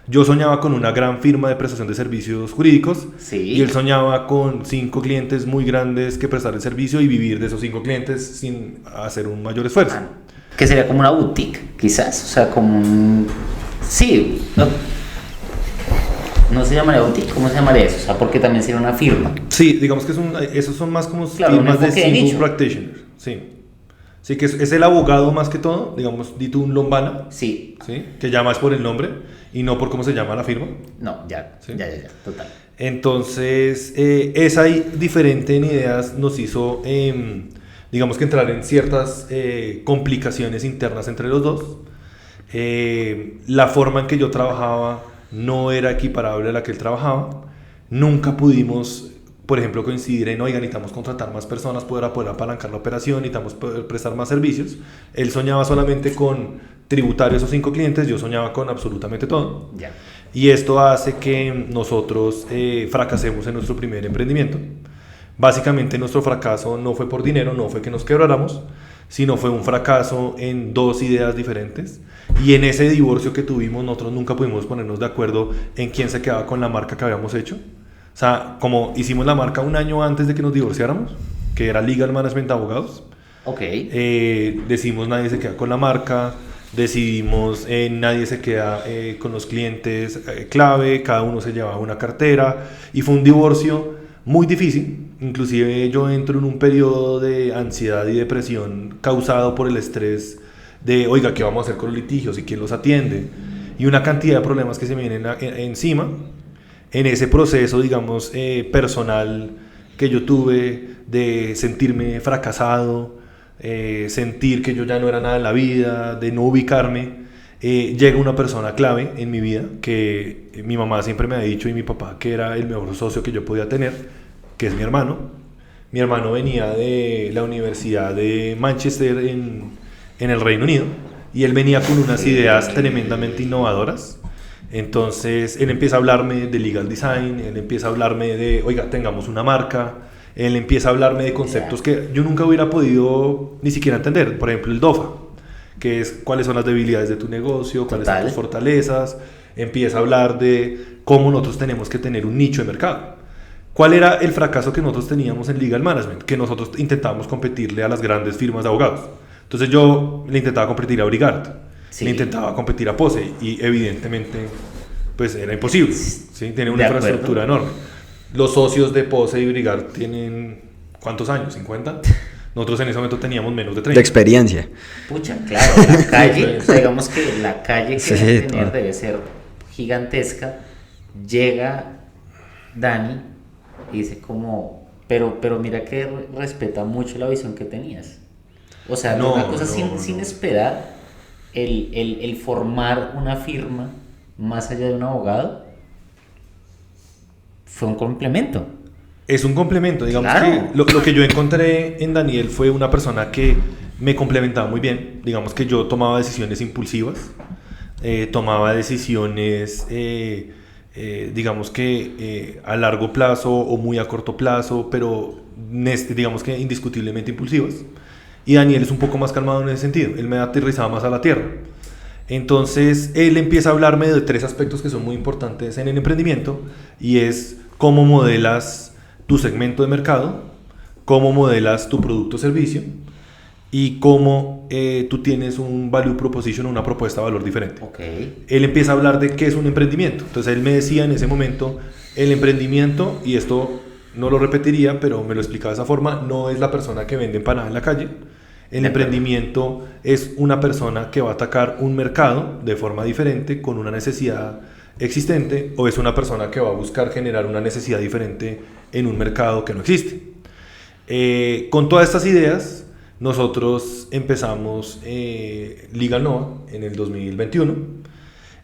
Yo soñaba con una gran firma de prestación de servicios jurídicos, y él soñaba con 5 clientes muy grandes que prestar el servicio y vivir de esos 5 clientes sin hacer un mayor esfuerzo. Que sería como una boutique, quizás, o sea, como un... Sí, no se llamaría boutique, ¿cómo se llamaría eso? O sea, porque también sería una firma. Sí, digamos que esos son más como firmas de single practitioner. Sí, que es el abogado más que todo, digamos, Dito un Lombana. Sí. Que llama es por el nombre y no por cómo se llama la firma. No, ya, total. Entonces, esa diferente en ideas nos hizo, digamos, que entrar en ciertas complicaciones internas entre los dos. La forma en que yo trabajaba no era equiparable a la que él trabajaba. Nunca pudimos, por ejemplo, coincidir en, oiga, necesitamos contratar más personas para poder apalancar la operación, necesitamos poder prestar más servicios. Él soñaba solamente con tributario esos 5 clientes, yo soñaba con absolutamente todo. Y esto hace que nosotros fracasemos en nuestro primer emprendimiento. Básicamente nuestro fracaso no fue por dinero, no fue que nos quebráramos, sino fue un fracaso en 2 ideas diferentes. Y en ese divorcio que tuvimos, nosotros nunca pudimos ponernos de acuerdo en quién se quedaba con la marca que habíamos hecho. O sea, como hicimos la marca un año antes de que nos divorciáramos, que era Legal Management Abogados. Decimos nadie se queda con la marca, decidimos nadie se queda con los clientes clave, cada uno se llevaba una cartera, y fue un divorcio muy difícil. Inclusive yo entro en un periodo de ansiedad y depresión causado por el estrés de, oiga, ¿qué vamos a hacer con los litigios y quién los atiende? Y una cantidad de problemas que se me vienen encima. En ese proceso, digamos, personal que yo tuve de sentirme fracasado, sentir que yo ya no era nada en la vida, de no ubicarme, llega una persona clave en mi vida que mi mamá siempre me ha dicho, y mi papá, que era el mejor socio que yo podía tener, que es mi hermano. Mi hermano venía de la Universidad de Manchester en el Reino Unido, y él venía con unas ideas tremendamente innovadoras. Entonces él empieza a hablarme de legal design, él empieza a hablarme de, oiga, tengamos una marca, él empieza a hablarme de conceptos que yo nunca hubiera podido ni siquiera entender. Por ejemplo, el DOFA, que es cuáles son las debilidades de tu negocio, cuáles son tus fortalezas. Empieza a hablar de cómo nosotros tenemos que tener un nicho de mercado. ¿Cuál era el fracaso que nosotros teníamos en Legal Management? Que nosotros intentábamos competirle a las grandes firmas de abogados. Entonces yo le intentaba competir a Brigart, le intentaba competir a Pose, y evidentemente pues era imposible, ¿sí? Tiene una infraestructura enorme. Los socios de Pose y Brigart tienen, ¿cuántos años? ¿50? Nosotros en ese momento teníamos menos de 30. De experiencia. Pucha, claro, la calle, o sea, digamos que la calle que debe tener debe ser gigantesca. Llega Dani y dice como, pero mira que respeta mucho la visión que tenías. O sea, No, una cosa no, sin no. esperar, el formar una firma más allá de un abogado fue un complemento. Es un complemento, digamos. Claro. Que lo que yo encontré en Daniel fue una persona que me complementaba muy bien. Digamos que yo tomaba decisiones impulsivas, tomaba decisiones, digamos que a largo plazo o muy a corto plazo, pero digamos que indiscutiblemente impulsivas. Y Daniel es un poco más calmado en ese sentido, él me aterrizaba más a la tierra. Entonces él empieza a hablarme de 3 aspectos que son muy importantes en el emprendimiento, y es cómo modelas tu segmento de mercado, cómo modelas tu producto o servicio, y cómo tú tienes un value proposition, una propuesta de valor diferente. Ok. Él empieza a hablar de qué es un emprendimiento. Entonces él me decía en ese momento, el emprendimiento, y esto no lo repetiría, pero me lo explicaba de esa forma, no es la persona que vende empanada en la calle. El emprendimiento es una persona que va a atacar un mercado de forma diferente, con una necesidad existente, o es una persona que va a buscar generar una necesidad diferente en un mercado que no existe. Con todas estas ideas, nosotros empezamos Legal Nova en el 2021,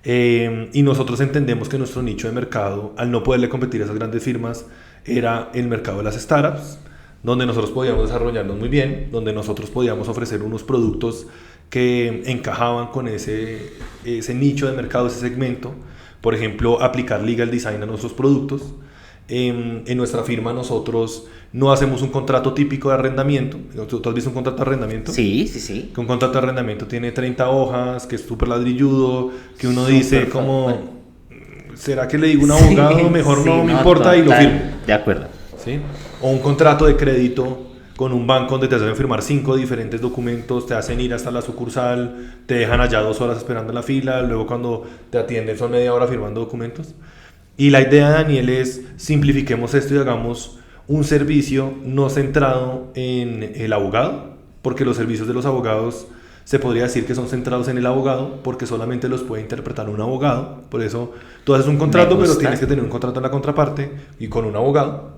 y nosotros entendemos que nuestro nicho de mercado, al no poderle competir a esas grandes firmas, era el mercado de las startups, donde nosotros podíamos desarrollarnos muy bien, donde nosotros podíamos ofrecer unos productos que encajaban con ese nicho de mercado, ese segmento. Por ejemplo, aplicar legal design a nuestros productos. En nuestra firma nosotros no hacemos un contrato típico de arrendamiento. ¿Tú has visto un contrato de arrendamiento? Sí, sí, sí. Que un contrato de arrendamiento tiene 30 hojas, que es súper ladrilludo, que uno dice como, bueno. ¿será que le digo a un abogado? Sí, Mejor sí, no me importa, total, y lo firmo. de acuerdo. ¿Sí? O un contrato de crédito con un banco donde te hacen firmar 5 diferentes documentos, te hacen ir hasta la sucursal, te dejan allá 2 horas esperando en la fila, luego cuando te atienden son media hora firmando documentos. Y la idea de Daniel es: simplifiquemos esto y hagamos un servicio no centrado en el abogado, porque los servicios de los abogados se podría decir que son centrados en el abogado, porque solamente los puede interpretar un abogado. Por eso tú haces un contrato, pero tienes que tener un contrato en la contraparte y con un abogado,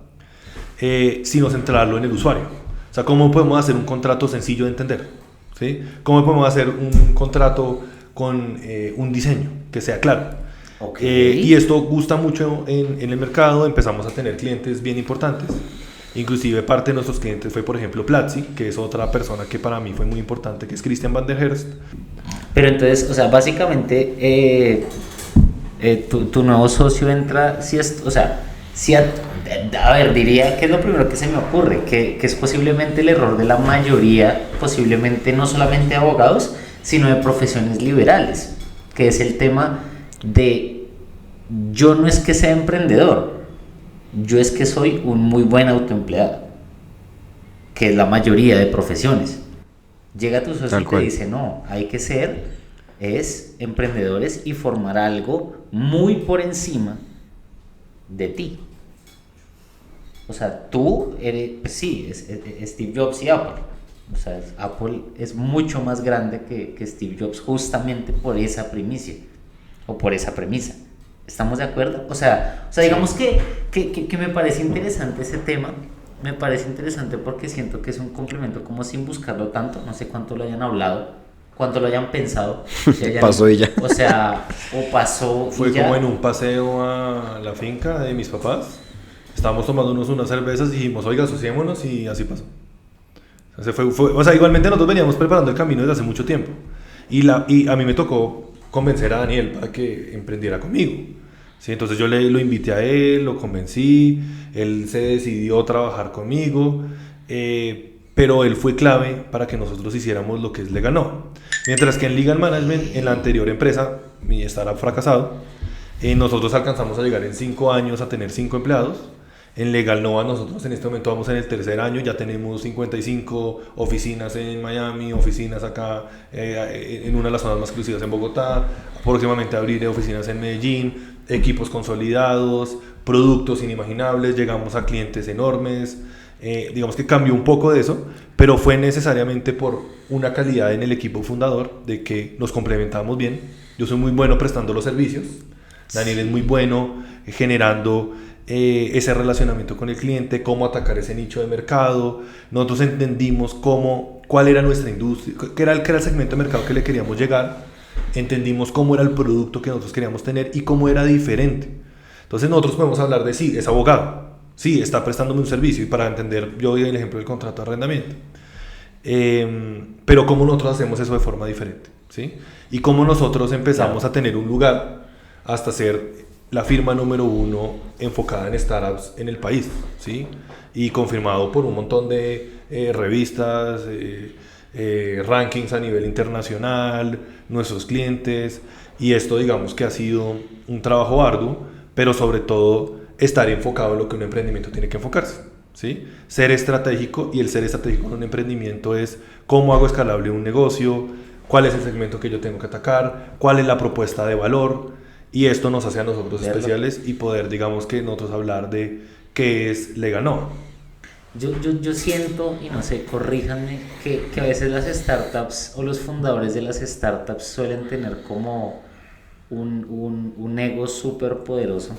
sino centrarlo en el usuario. O sea, ¿cómo podemos hacer un contrato sencillo de entender? ¿Sí? ¿Cómo podemos hacer un contrato con un diseño que sea claro? Okay. Y esto gusta mucho en el mercado. Empezamos a tener clientes bien importantes. Inclusive parte de nuestros clientes fue, por ejemplo, Platzi, que es otra persona que para mí fue muy importante, que es Christian van der Herst. Pero entonces, o sea, básicamente tu nuevo socio entra, a ver, diría que es lo primero que se me ocurre, que es posiblemente el error de la mayoría, posiblemente no solamente de abogados, sino de profesiones liberales, que es el tema de: yo no es que sea emprendedor, yo es que soy un muy buen autoempleado, que es la mayoría de profesiones. Llega tu socio y te dice: no, hay que ser emprendedores y formar algo muy por encima de ti. O sea, tú eres, pues sí, es Steve Jobs y Apple. O sea, Apple es mucho más grande que Steve Jobs, justamente por esa primicia o por esa premisa. ¿Estamos de acuerdo? O sea digamos que me parece interesante ese tema. Me parece interesante porque siento que es un complemento como sin buscarlo tanto. No sé cuánto lo hayan hablado, cuánto lo hayan pensado. Pasó y ya. O sea, o pasó Fue y ya. como en un paseo a la finca de mis papás. Estábamos tomándonos unas cervezas y dijimos: oiga, asociémonos, y así pasó. O sea, igualmente nosotros veníamos preparando el camino desde hace mucho tiempo. Y a mí me tocó convencer a Daniel para que emprendiera conmigo. ¿Sí? Entonces yo lo invité a él, lo convencí, él se decidió a trabajar conmigo, pero él fue clave para que nosotros hiciéramos lo que es Legal Nova. Mientras que en Legal Management, en la anterior empresa, mi startup fracasado, nosotros alcanzamos a llegar en 5 años a tener 5 empleados. En Legal Nova nosotros en este momento vamos en el 3er año, ya tenemos 55 oficinas en Miami, oficinas acá en una de las zonas más exclusivas en Bogotá, próximamente abriré oficinas en Medellín, equipos consolidados, productos inimaginables, llegamos a clientes enormes. Digamos que cambió un poco de eso, pero fue necesariamente por una calidad en el equipo fundador, de que nos complementamos bien. Yo soy muy bueno prestando los servicios, Daniel es muy bueno generando ese relacionamiento con el cliente, cómo atacar ese nicho de mercado. Nosotros entendimos cuál era nuestra industria, qué era el segmento de mercado que le queríamos llegar, entendimos cómo era el producto que nosotros queríamos tener y cómo era diferente. Entonces nosotros podemos hablar de sí, es abogado, sí, está prestándome un servicio, y para entender, yo doy el ejemplo del contrato de arrendamiento. Pero cómo nosotros hacemos eso de forma diferente, ¿sí? Y cómo nosotros empezamos a tener un lugar hasta ser la firma número 1 enfocada en startups en el país, ¿sí? Y confirmado por un montón de revistas, rankings a nivel internacional, nuestros clientes, y esto digamos que ha sido un trabajo arduo, pero sobre todo estar enfocado en lo que un emprendimiento tiene que enfocarse, ¿sí? Ser estratégico, y el ser estratégico en un emprendimiento es cómo hago escalable un negocio, cuál es el segmento que yo tengo que atacar, cuál es la propuesta de valor, y esto nos hace a nosotros especiales y poder, digamos que nosotros hablar de qué es Legal Nova. Yo siento, y no sé, corríjanme, que a veces las startups o los fundadores de las startups suelen tener como un ego súper poderoso.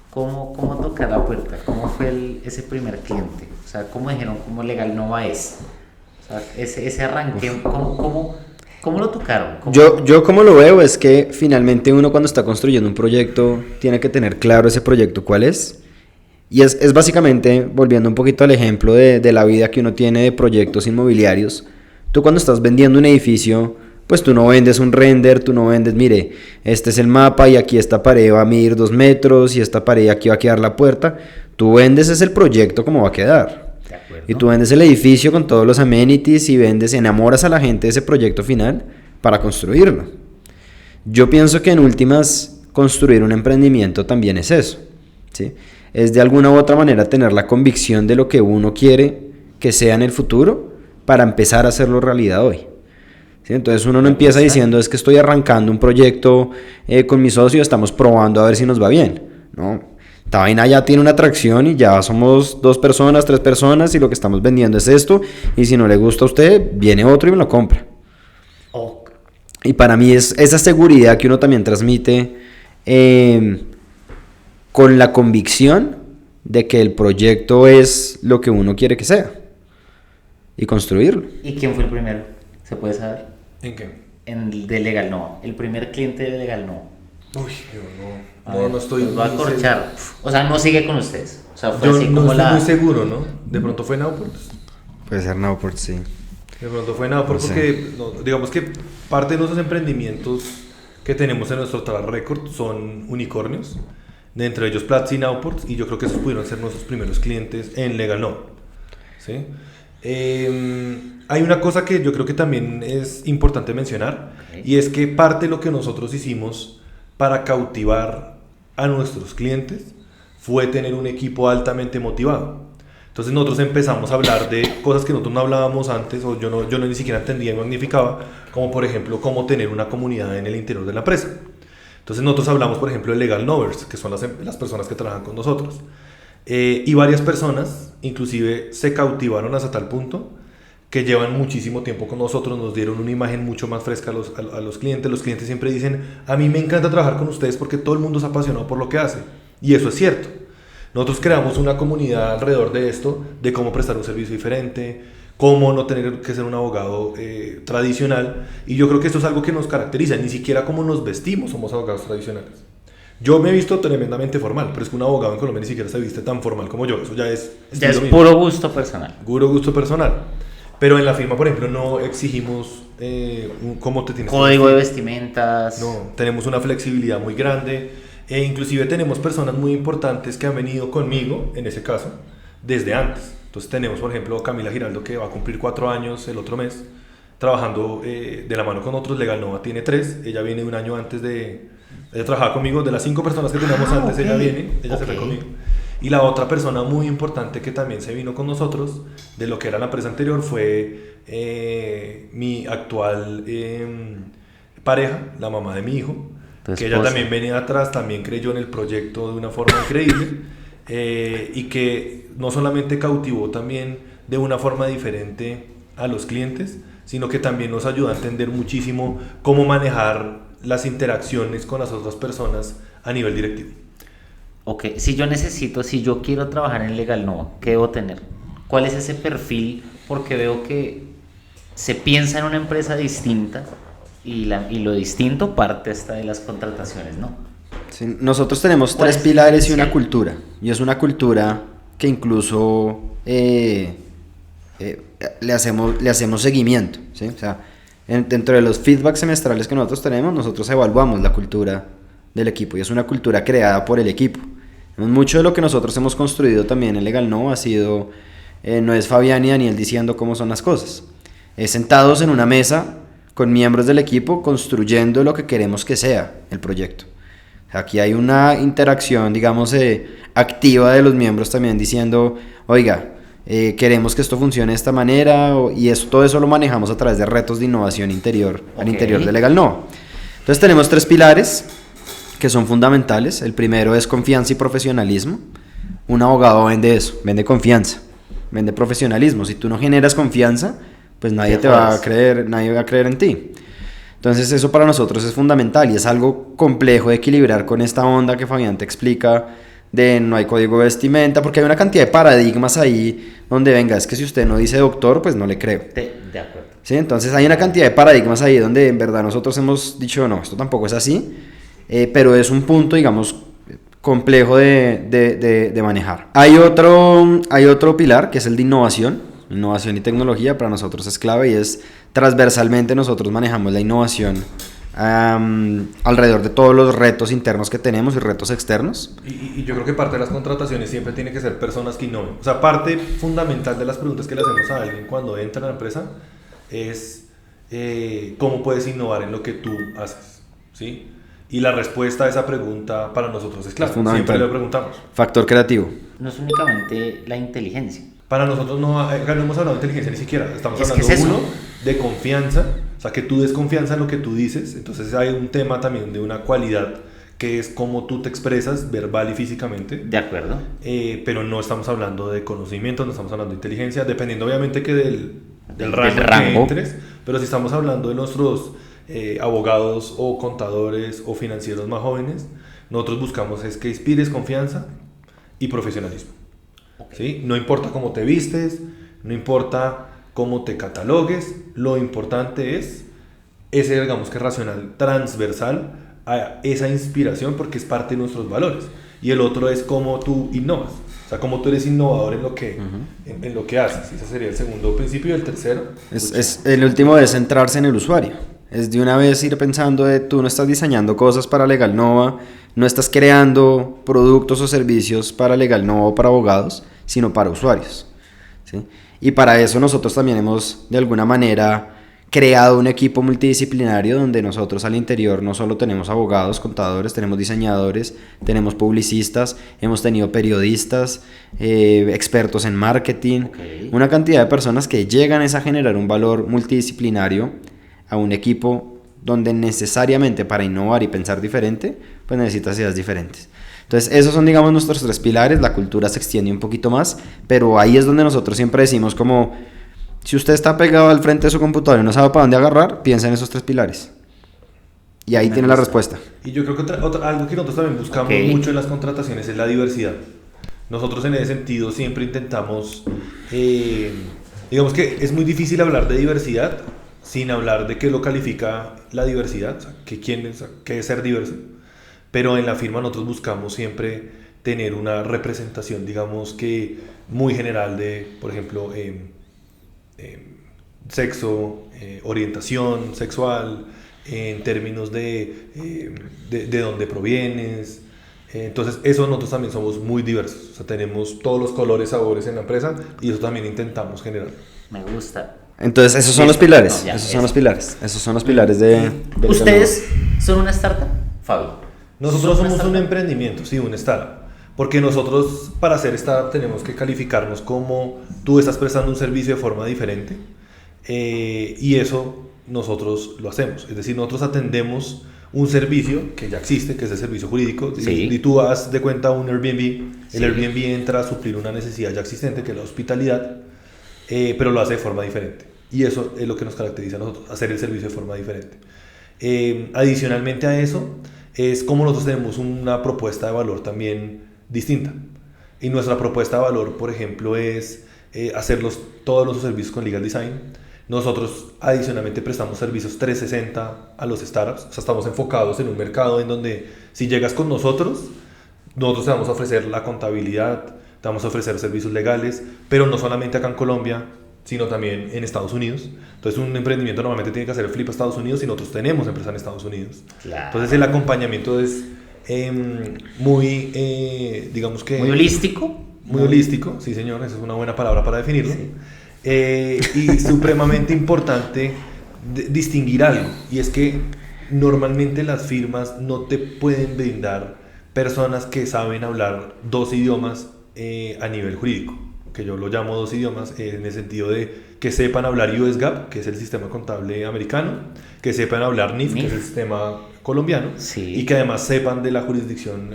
¿Cómo tocar la puerta? ¿Cómo fue ese primer cliente? O sea, ¿cómo dijeron cómo Legal Nova es? O sea, ese arranque, ¿cómo lo tocaron? Yo como lo veo es que finalmente uno cuando está construyendo un proyecto tiene que tener claro ese proyecto cuál es. Y es básicamente, volviendo un poquito al ejemplo de la vida que uno tiene de proyectos inmobiliarios, tú cuando estás vendiendo un edificio, pues tú no vendes un render, tú no vendes, mire, este es el mapa y aquí esta pared va a medir 2 metros y esta pared aquí va a quedar la puerta. Tú vendes es el proyecto como va a quedar. Y tú vendes el edificio con todos los amenities y enamoras a la gente de ese proyecto final para construirlo. Yo pienso que en últimas construir un emprendimiento también es eso, ¿sí? Es de alguna u otra manera tener la convicción de lo que uno quiere que sea en el futuro para empezar a hacerlo realidad hoy, ¿sí? Entonces uno no empieza diciendo es que estoy arrancando un proyecto con mi socio, estamos probando a ver si nos va bien, ¿no? Esta vaina ya tiene una atracción y ya somos 2 personas, 3 personas y lo que estamos vendiendo es esto, y si no le gusta a usted, viene otro y me lo compra. Y para mí es esa seguridad que uno también transmite con la convicción de que el proyecto es lo que uno quiere que sea y construirlo. ¿Y quién fue el primero? ¿Se puede saber? ¿En qué? En el de Legal Nova, el primer cliente de Legal Nova. Uy, yo no estoy... Los va a corchar. O sea, no sigue con ustedes. O sea, fue Yo así no como estoy muy seguro, ¿no? De pronto fue Nowport. Puede ser Nowport, sí. De pronto fue Nowport porque digamos que parte de nuestros emprendimientos que tenemos en nuestro track record son unicornios. De entre ellos Platzi y Nowport, y yo creo que esos pudieron ser nuestros primeros clientes en Legal Nova, ¿sí? Hay una cosa que yo creo que también es importante mencionar, y es que parte de lo que nosotros hicimos para cautivar a nuestros clientes fue tener un equipo altamente motivado. Entonces nosotros empezamos a hablar de cosas que nosotros no hablábamos antes, o yo no ni siquiera entendía y magnificaba, como por ejemplo cómo tener una comunidad en el interior de la empresa. Entonces nosotros hablamos, por ejemplo, de Legal Novers, que son las personas que trabajan con nosotros. Y varias personas, inclusive, se cautivaron hasta tal punto que llevan muchísimo tiempo con nosotros, nos dieron una imagen mucho más fresca a los clientes. Los clientes siempre dicen, a mí me encanta trabajar con ustedes porque todo el mundo es apasionado por lo que hace. Y eso es cierto. Nosotros creamos una comunidad alrededor de esto, de cómo prestar un servicio diferente, cómo no tener que ser un abogado tradicional, y yo creo que esto es algo que nos caracteriza. Ni siquiera cómo nos vestimos somos abogados tradicionales. Yo me he visto tremendamente formal, pero es que un abogado en Colombia ni siquiera se viste tan formal como yo. Eso ya es puro gusto personal. Puro gusto personal. Pero en la firma, por ejemplo, no exigimos cómo te tienes código de vestimentas. No, tenemos una flexibilidad muy grande. Inclusive tenemos personas muy importantes que han venido conmigo, en ese caso, desde antes. Entonces tenemos, por ejemplo, Camila Giraldo, que va a cumplir 4 años el otro mes, trabajando de la mano con otros. Legal Nova tiene 3. Ella viene un año antes ella trabajaba conmigo. De las 5 personas que teníamos antes, ella se fue conmigo. Y la otra persona muy importante que también se vino con nosotros, de lo que era la empresa anterior, fue mi actual pareja, la mamá de mi hijo, que ella también venía atrás, también creyó en el proyecto de una forma increíble, y que no solamente cautivó también de una forma diferente a los clientes, sino que también nos ayudó a entender muchísimo cómo manejar las interacciones con las otras personas a nivel directivo. Ok, si yo quiero trabajar en Legal Nova, ¿qué debo tener? ¿Cuál es ese perfil? Porque veo que se piensa en una empresa distinta y lo distinto parte hasta de las contrataciones, ¿no? Sí, nosotros tenemos ¿Cuál 3 es el pilares y una diferencial? cultura. Y es una cultura que incluso le hacemos seguimiento, ¿sí? O sea, dentro de los feedbacks semestrales que nosotros tenemos, nosotros evaluamos la cultura del equipo. Y es una cultura creada por el equipo. Mucho de lo que nosotros hemos construido también en Legal No ha sido, no es Fabián y Daniel diciendo cómo son las cosas. Es sentados en una mesa con miembros del equipo construyendo lo que queremos que sea el proyecto. Aquí hay una interacción, digamos, activa de los miembros también diciendo, oiga, queremos que esto funcione de esta manera, y todo eso lo manejamos a través de retos de innovación interior, al interior de Legal No. Entonces tenemos 3 pilares que son fundamentales. El primero es confianza y profesionalismo. Un abogado vende eso, vende confianza, vende profesionalismo. Si tú no generas confianza, pues nadie va a creer en ti. Entonces eso para nosotros es fundamental y es algo complejo de equilibrar con esta onda que Fabián te explica de no hay código de vestimenta, porque hay una cantidad de paradigmas ahí donde venga, es que si usted no dice doctor, pues no le creo. De acuerdo. ¿Sí? Entonces hay una cantidad de paradigmas ahí donde en verdad nosotros hemos dicho no, esto tampoco es así, pero es un punto, digamos, complejo de manejar. Hay otro pilar que es el de innovación y tecnología. Para nosotros es clave y es transversalmente nosotros manejamos la innovación alrededor de todos los retos internos que tenemos y retos externos. Y yo creo que parte de las contrataciones siempre tiene que ser personas que innoven. O sea, parte fundamental de las preguntas que le hacemos a alguien cuando entra a la empresa es ¿cómo puedes innovar en lo que tú haces? ¿Sí? Y la respuesta a esa pregunta para nosotros es clave. Siempre le preguntamos. Factor creativo. No es únicamente la inteligencia. Para nosotros no hemos hablado de inteligencia ni siquiera. Estamos hablando de confianza. O sea, que tú des confianza en lo que tú dices. Entonces hay un tema también de una cualidad que es cómo tú te expresas verbal y físicamente. De acuerdo. Pero no estamos hablando de conocimiento, no estamos hablando de inteligencia, dependiendo obviamente que del rango que entres. Pero si estamos hablando de nuestros abogados o contadores o financieros más jóvenes, nosotros buscamos es que inspires confianza y profesionalismo. ¿Sí? No importa cómo te vistes, no importa cómo te catalogues, lo importante es ese, digamos que racional transversal a esa inspiración, porque es parte de nuestros valores. Y el otro es cómo tú innovas, o sea, cómo tú eres innovador en lo que, en lo que haces. Ese sería el segundo principio. Y el tercero, el último es centrarse en el usuario. Es de una vez ir pensando de tú no estás diseñando cosas para Legal Nova, no estás creando productos o servicios para Legal Nova o para abogados, sino para usuarios, ¿sí? Y para eso nosotros también hemos de alguna manera creado un equipo multidisciplinario donde nosotros al interior no solo tenemos abogados, contadores, tenemos diseñadores, tenemos publicistas, hemos tenido periodistas, expertos en marketing, una cantidad de personas que llegan a generar un valor multidisciplinario a un equipo donde necesariamente para innovar y pensar diferente, pues necesitas ideas diferentes. Entonces esos son, digamos, nuestros 3 pilares. La cultura se extiende un poquito más, pero ahí es donde nosotros siempre decimos como, si usted está pegado al frente de su computador y no sabe para dónde agarrar, piensa en esos 3 pilares. Y ahí tiene la respuesta. Y yo creo que algo que nosotros también buscamos mucho en las contrataciones es la diversidad. Nosotros en ese sentido siempre intentamos, digamos que es muy difícil hablar de diversidad sin hablar de qué lo califica la diversidad, o sea, qué es ser diverso. Pero en la firma nosotros buscamos siempre tener una representación, digamos que muy general de, por ejemplo, sexo, orientación sexual, en términos de dónde provienes. Entonces eso nosotros también somos muy diversos, o sea, tenemos todos los colores, sabores en la empresa, y eso también intentamos generar. Me gusta. Entonces esos son los pilares, esos son los pilares de ¿Ustedes son una startup, Fabio? Nosotros somos un emprendimiento, sí, un startup. Porque nosotros, para ser startup, tenemos que calificarnos como tú estás prestando un servicio de forma diferente. Y eso nosotros lo hacemos. Es decir, nosotros atendemos un servicio que ya existe, que es el servicio jurídico. Sí. Y tú das de cuenta un Airbnb. El Airbnb entra a suplir una necesidad ya existente, que es la hospitalidad, pero lo hace de forma diferente. Y eso es lo que nos caracteriza a nosotros, hacer el servicio de forma diferente. Adicionalmente a eso, es como nosotros tenemos una propuesta de valor también distinta. Y nuestra propuesta de valor, por ejemplo, es todos los servicios con Legal Design. Nosotros adicionalmente prestamos servicios 360 a los startups. O sea, estamos enfocados en un mercado en donde si llegas con nosotros te vamos a ofrecer la contabilidad, te vamos a ofrecer servicios legales, pero no solamente acá en Colombia, sino también en Estados Unidos. Entonces un emprendimiento normalmente tiene que hacer el flip a Estados Unidos y nosotros tenemos empresa en Estados Unidos. Claro. Entonces el acompañamiento es muy, digamos que... Muy holístico. Muy holístico, sí señor, esa es una buena palabra para definirlo. Sí. Y supremamente importante distinguir algo, y es que normalmente las firmas no te pueden brindar personas que saben hablar 2 idiomas a nivel jurídico, que yo lo llamo 2 idiomas en el sentido de que sepan hablar US GAAP, que es el sistema contable americano, que sepan hablar NIF, que es el sistema colombiano, sí, y que además sepan de la jurisdicción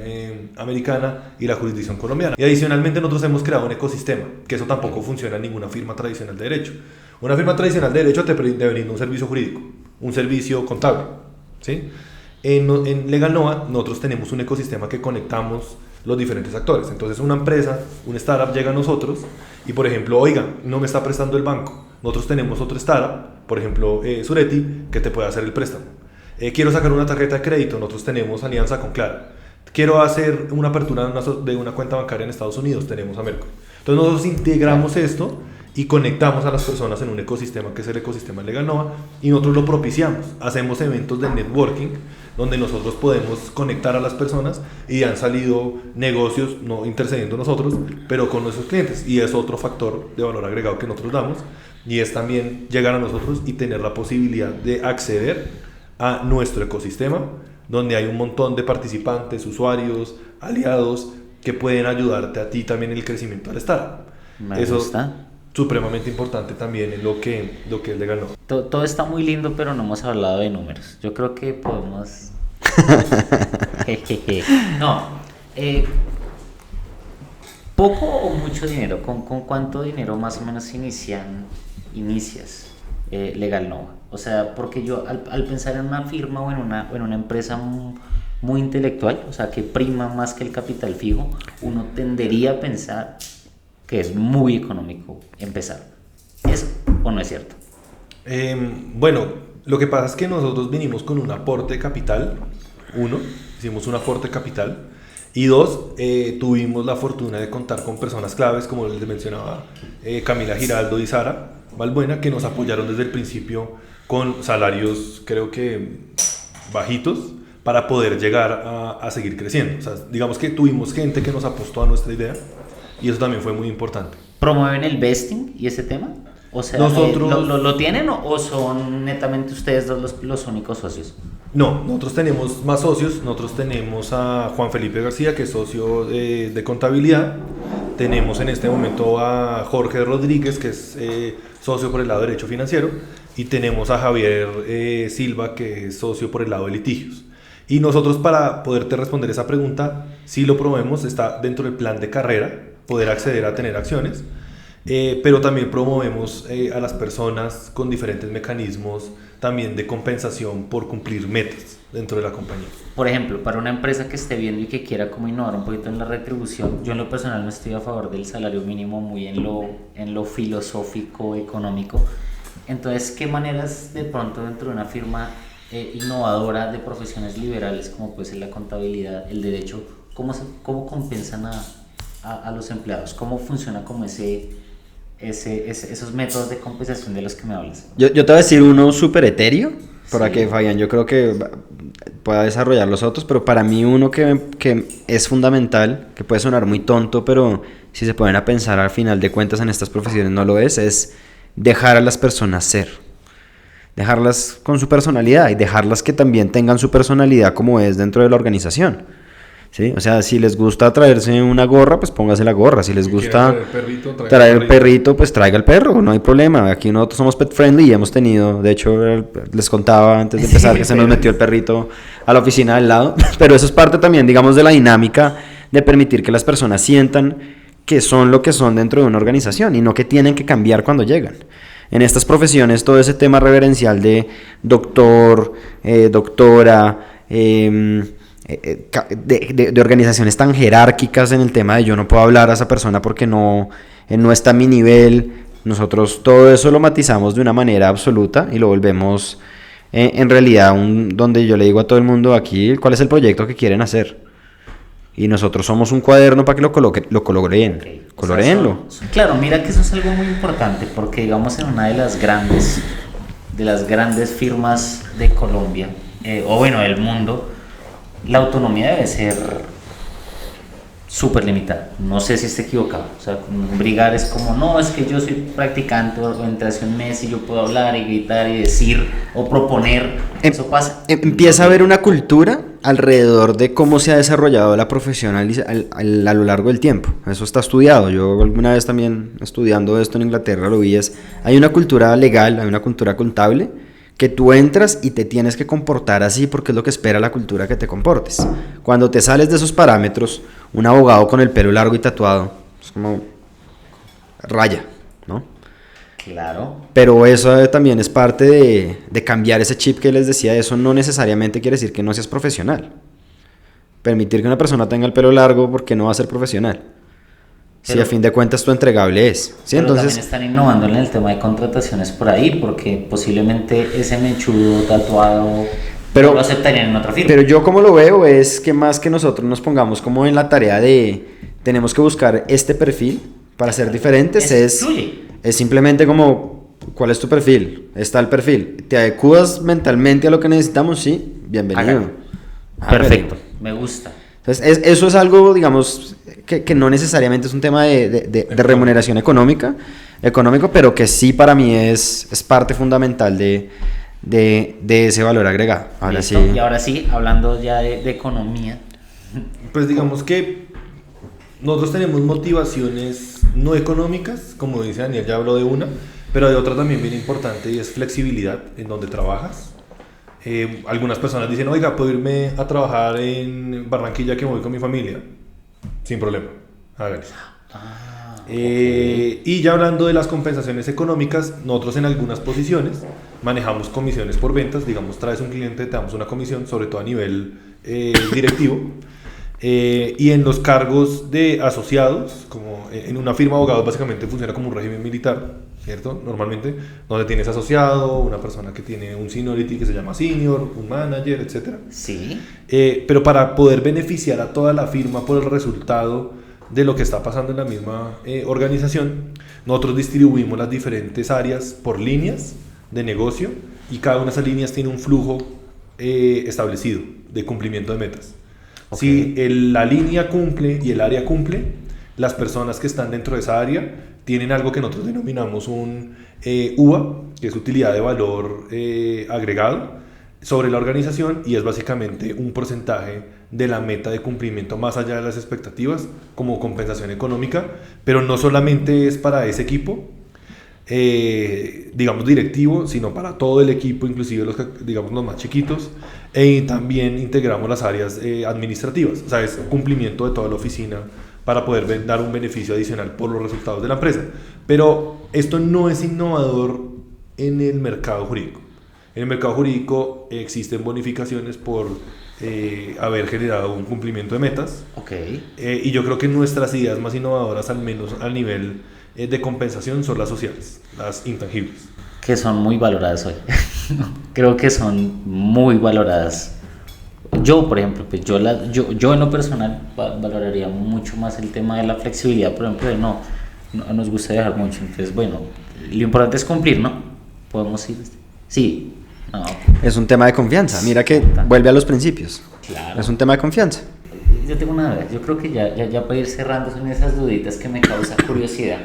americana y la jurisdicción colombiana. Y adicionalmente nosotros hemos creado un ecosistema, que eso tampoco funciona en ninguna firma tradicional de derecho. Una firma tradicional de derecho te brinda un servicio jurídico, un servicio contable, ¿sí? En Legal Nova nosotros tenemos un ecosistema que conectamos los diferentes actores. Entonces una empresa, un startup llega a nosotros y, por ejemplo, oiga, no me está prestando el banco. Nosotros tenemos otro startup, por ejemplo, Sureti, que te puede hacer el préstamo. Quiero sacar una tarjeta de crédito, nosotros tenemos alianza con Clara. Quiero hacer una apertura de una cuenta bancaria en Estados Unidos, tenemos a Merco. Entonces nosotros integramos esto y conectamos a las personas en un ecosistema que es el ecosistema Legal Nova, y nosotros lo propiciamos. Hacemos eventos de networking donde nosotros podemos conectar a las personas y han salido negocios, no intercediendo nosotros, pero con nuestros clientes, y es otro factor de valor agregado que nosotros damos, y es también llegar a nosotros y tener la posibilidad de acceder a nuestro ecosistema, donde hay un montón de participantes, usuarios, aliados que pueden ayudarte a ti también en el crecimiento del startup. Me gusta. Supremamente importante también en lo que es Legal Nova. Todo está muy lindo, pero no hemos hablado de números. Yo creo que podemos... No. ¿Poco o mucho dinero? ¿Con cuánto dinero más o menos inicias Legal Nova? O sea, porque yo al pensar en una firma o en una empresa muy intelectual, o sea, que prima más que el capital fijo, uno tendería a pensar que es muy económico empezar. ¿Eso o no es cierto? Bueno, lo que pasa es que nosotros vinimos con un aporte de capital. 1, hicimos un aporte de capital. Y 2, tuvimos la fortuna de contar con personas claves, como les mencionaba, Camila Giraldo y Sara Balbuena, que nos apoyaron desde el principio con salarios, creo que bajitos, para poder llegar a seguir creciendo. O sea, digamos que tuvimos gente que nos apostó a nuestra idea, y eso también fue muy importante. ¿Promueven el vesting y ese tema? O sea, nosotros... ¿lo tienen o son netamente ustedes dos los únicos socios? No, nosotros tenemos más socios. Nosotros tenemos a Juan Felipe García, que es socio de contabilidad. Tenemos en este momento a Jorge Rodríguez, que es socio por el lado de derecho financiero. Y tenemos a Javier Silva, que es socio por el lado de litigios. Y nosotros, para poderte responder esa pregunta, sí lo promovemos, está dentro del plan de carrera, poder acceder a tener acciones, pero también promovemos a las personas con diferentes mecanismos también de compensación por cumplir metas dentro de la compañía. Por ejemplo, para una empresa que esté viendo y que quiera como innovar un poquito en la retribución, yo en lo personal no estoy a favor del salario mínimo, muy en lo filosófico, económico. Entonces, ¿qué maneras de pronto dentro de una firma innovadora de profesiones liberales como puede ser la contabilidad, el derecho, cómo compensan a los empleados? ¿Cómo funciona como esos métodos de compensación de los que me hablas? Yo te voy a decir uno súper etéreo, para que Fabián yo creo que pueda desarrollar los otros, pero para mí uno que es fundamental, que puede sonar muy tonto, pero si se ponen a pensar al final de cuentas en estas profesiones no lo es dejar a las personas ser. Dejarlas con su personalidad y dejarlas que también tengan su personalidad como es dentro de la organización, ¿sí? O sea, si les gusta traerse una gorra, pues póngase la gorra. Si les gusta traer el perrito, pues traiga el perro, no hay problema. Aquí nosotros somos pet friendly y hemos tenido, de hecho, les contaba antes de empezar que se nos metió el perrito a la oficina al lado, pero eso es parte también, digamos, de la dinámica de permitir que las personas sientan que son lo que son dentro de una organización y no que tienen que cambiar cuando llegan. En estas profesiones todo ese tema reverencial de doctor, doctora, de organizaciones tan jerárquicas en el tema de yo no puedo hablar a esa persona porque no está a mi nivel. Nosotros todo eso lo matizamos de una manera absoluta y lo volvemos en realidad donde yo le digo a todo el mundo aquí cuál es el proyecto que quieren hacer. Y nosotros somos un cuaderno para que lo coloreen. Okay. Coloreenlo. O sea, claro, mira que eso es algo muy importante porque digamos en una de las grandes firmas de Colombia, o bueno, del mundo, la autonomía debe ser súper limitada. No sé si esté equivocado. O sea, Brigar es como, no, es que yo soy practicante o entré hace un mes y yo puedo hablar y gritar y decir o proponer. Eso pasa. Empieza a haber una cultura alrededor de cómo se ha desarrollado la profesión a lo largo del tiempo. Eso está estudiado. Yo alguna vez también estudiando esto en Inglaterra lo vi. Hay una cultura legal, hay una cultura contable, que tú entras y te tienes que comportar así porque es lo que espera la cultura que te comportes. Cuando te sales de esos parámetros, un abogado con el pelo largo y tatuado es como raya, ¿no? Claro. Pero eso también es parte de cambiar ese chip que les decía. Eso no necesariamente quiere decir que no seas profesional. Permitir que una persona tenga el pelo largo porque no va a ser profesional. Si a fin de cuentas tu entregable es. ¿Sí? Pero Entonces, también están innovando en el tema de contrataciones por ahí, porque posiblemente ese mechudo tatuado no lo aceptarían en otra firma. Pero yo como lo veo es que más que nosotros nos pongamos como en la tarea de tenemos que buscar este perfil para ser diferentes, es simplemente como ¿cuál es tu perfil? Está el perfil. ¿Te adecuas mentalmente a lo que necesitamos? Sí, bienvenido. Perfecto, me gusta. Entonces, eso es algo, digamos, que no necesariamente es un tema de remuneración económico, pero que sí para mí es parte fundamental de ese valor agregado. Ahora sí. Y ahora sí, hablando ya de economía. Pues digamos que nosotros tenemos motivaciones no económicas, como dice Daniel, ya habló de una, pero de otra también bien importante y es flexibilidad en donde trabajas. Algunas personas dicen, oiga, puedo irme a trabajar en Barranquilla que me voy con mi familia. Sin problema, hágale. Okay. Y ya hablando de las compensaciones económicas, nosotros en algunas posiciones manejamos comisiones por ventas. Digamos, traes un cliente, te damos una comisión, sobre todo a nivel directivo. Y en los cargos de asociados, como en una firma de abogados, básicamente funciona como un régimen militar, ¿cierto? Normalmente, donde tienes asociado, una persona que tiene un seniority que se llama senior, un manager, etc. Sí. Pero para poder beneficiar a toda la firma por el resultado de lo que está pasando en la misma organización, nosotros distribuimos las diferentes áreas por líneas de negocio y cada una de esas líneas tiene un flujo establecido de cumplimiento de metas. Okay. Si la línea cumple y el área cumple, las personas que están dentro de esa área tienen algo que nosotros denominamos un UVA, que es utilidad de valor agregado sobre la organización, y es básicamente un porcentaje de la meta de cumplimiento más allá de las expectativas como compensación económica, pero no solamente es para ese equipo, digamos directivo, sino para todo el equipo, inclusive los más chiquitos, y también integramos las áreas administrativas, o sea, es cumplimiento de toda la oficina para poder dar un beneficio adicional por los resultados de la empresa. Pero esto no es innovador en el mercado jurídico. En el mercado jurídico existen bonificaciones por haber generado un cumplimiento de metas. Okay. Y yo creo que nuestras ideas más innovadoras, al menos al nivel de compensación, son las sociales, las intangibles. Que son muy valoradas hoy. Creo que son muy valoradas. Yo, por ejemplo, pues yo en lo personal valoraría mucho más el tema de la flexibilidad, por ejemplo, de no nos gusta viajar mucho, entonces bueno, lo importante es cumplir, ¿no? Podemos ir, sí, no. Es un tema de confianza, mira que vuelve a los principios. Claro. Es un tema de confianza. Yo tengo una duda, yo creo que ya para ir cerrando son esas duditas que me causa curiosidad.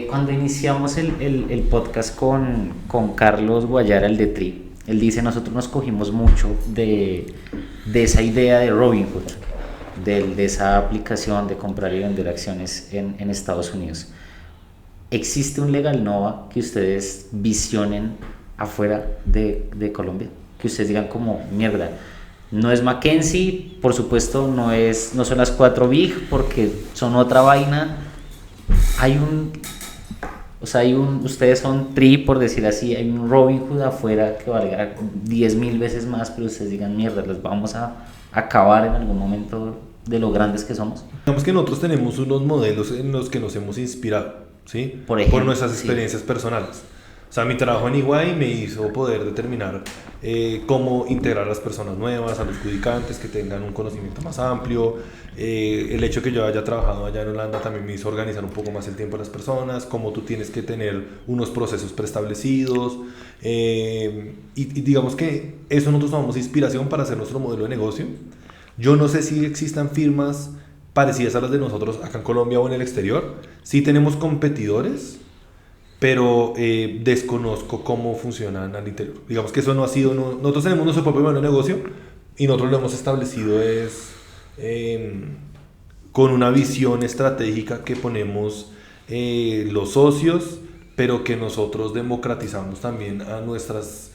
Cuando iniciamos el podcast con Carlos Guayara, el de Tri, él dice, nosotros nos cogimos mucho de esa idea de Robinhood, de esa aplicación de comprar y vender acciones en Estados Unidos. ¿Existe un Legal Nova que ustedes visionen afuera de Colombia? Que ustedes digan como, mierda, no es McKinsey, por supuesto, no son las 4 Big, porque son otra vaina. Ustedes son Tri, por decir así, hay un Robinhood afuera que valga 10,000 veces más, pero ustedes digan, mierda, los vamos a acabar en algún momento de lo grandes que somos? Digamos que nosotros tenemos unos modelos en los que nos hemos inspirado, ¿sí? Por ejemplo, nuestras experiencias personales. O sea, mi trabajo en EY me hizo poder determinar cómo integrar a las personas nuevas, a los judicantes que tengan un conocimiento más amplio. El hecho de que yo haya trabajado allá en Holanda también me hizo organizar un poco más el tiempo de las personas, cómo tú tienes que tener unos procesos preestablecidos. Y digamos que eso nosotros tomamos inspiración para hacer nuestro modelo de negocio. Yo no sé si existan firmas parecidas a las de nosotros acá en Colombia o en el exterior. Sí tenemos competidores, pero desconozco cómo funcionan al interior. Digamos que eso no ha sido... nosotros tenemos nuestro propio modelo de negocio y nosotros lo hemos establecido con una visión estratégica que ponemos los socios, pero que nosotros democratizamos también a nuestros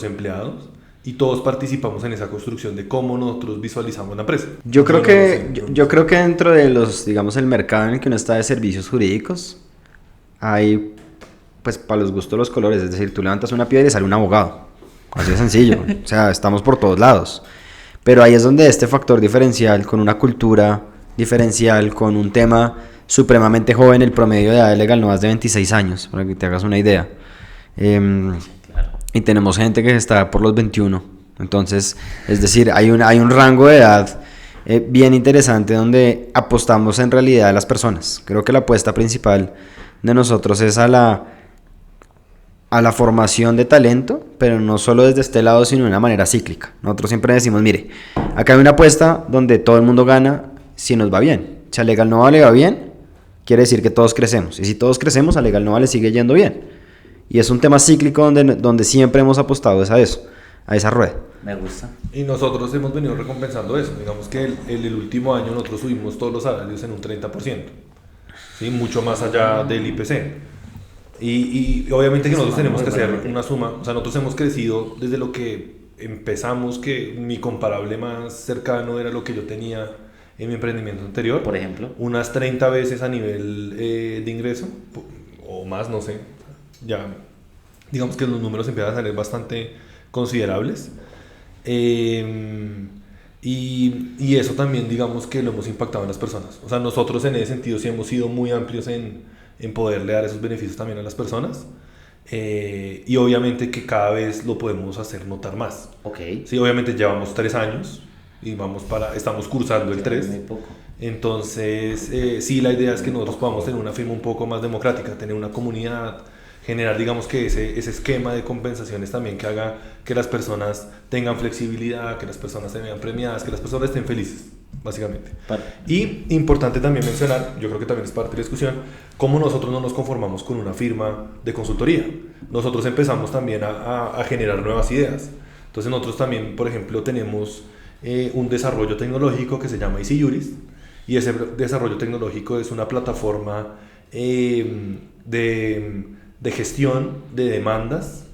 empleados. Y todos participamos en esa construcción de cómo nosotros visualizamos la empresa. Yo creo que dentro de los, digamos, el mercado en el que uno está de servicios jurídicos, hay, pues, para los gustos los colores. Es decir, tú levantas una piedra y sale un abogado. Así de sencillo. O sea, estamos por todos lados. Pero ahí es donde este factor diferencial, con una cultura diferencial, con un tema supremamente joven, el promedio de edad de Legal Nova es de 26 años, para que te hagas una idea. Y tenemos gente que está por los 21. Entonces, es decir, hay un rango de edad bien interesante donde apostamos en realidad a las personas. Creo que la apuesta principal de nosotros es a la formación de talento, pero no solo desde este lado, sino de una manera cíclica. Nosotros siempre decimos, mire, acá hay una apuesta donde todo el mundo gana si nos va bien. Si a Legal Nova le va bien, quiere decir que todos crecemos. Y si todos crecemos, a Legal Nova le sigue yendo bien. Y es un tema cíclico donde siempre hemos apostado a eso, a esa rueda. Me gusta. Y nosotros hemos venido recompensando eso. Digamos que el último año nosotros subimos todos los salarios en un 30%, ¿sí? Mucho más allá del IPC. Y obviamente que nosotros tenemos que hacer una suma. O sea, nosotros hemos crecido desde lo que empezamos, que mi comparable más cercano era lo que yo tenía en mi emprendimiento anterior. Por ejemplo. Unas 30 veces a nivel de ingreso, o más, no sé. Ya, digamos que los números empiezan a salir bastante considerables. Y eso también, digamos que lo hemos impactado en las personas. O sea, nosotros en ese sentido sí hemos sido muy amplios en poderle dar esos beneficios también a las personas. Y obviamente que cada vez lo podemos hacer notar más. Okay. Sí, obviamente llevamos 3 años y estamos cursando el 3. Muy poco. Entonces, sí, la idea es que nosotros podamos tener una firma un poco más democrática, tener una comunidad, generar, digamos, que ese esquema de compensaciones también que haga que las personas tengan flexibilidad, que las personas se vean premiadas, que las personas estén felices, básicamente. Y importante también mencionar, yo creo que también es parte de la discusión, cómo nosotros no nos conformamos con una firma de consultoría. Nosotros empezamos también a generar nuevas ideas. Entonces nosotros también, por ejemplo, tenemos un desarrollo tecnológico que se llama Easy Juris, y ese desarrollo tecnológico es una plataforma de gestión de demandas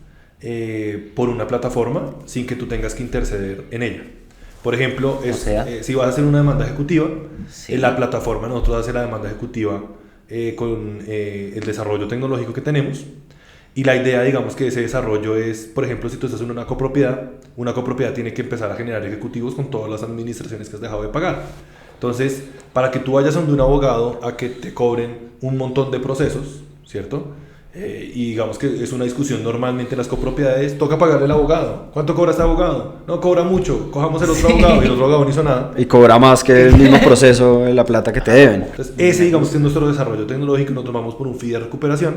por una plataforma sin que tú tengas que interceder en ella. Por ejemplo, si vas a hacer una demanda ejecutiva, sí, en la plataforma nosotros hacemos la demanda ejecutiva con el desarrollo tecnológico que tenemos. Y la idea, digamos, que ese desarrollo es, por ejemplo, si tú estás en una copropiedad tiene que empezar a generar ejecutivos con todas las administraciones que has dejado de pagar. Entonces, para que tú vayas donde un abogado a que te cobren un montón de procesos, ¿cierto? Y digamos que es una discusión normalmente en las copropiedades, toca pagarle al abogado. ¿Cuánto cobra este abogado? No cobra mucho, cojamos el otro abogado, y el otro abogado no hizo nada. Y cobra más que el mismo proceso de la plata que te deben. Entonces, ese, digamos, que es nuestro desarrollo tecnológico, nos tomamos por un fee de recuperación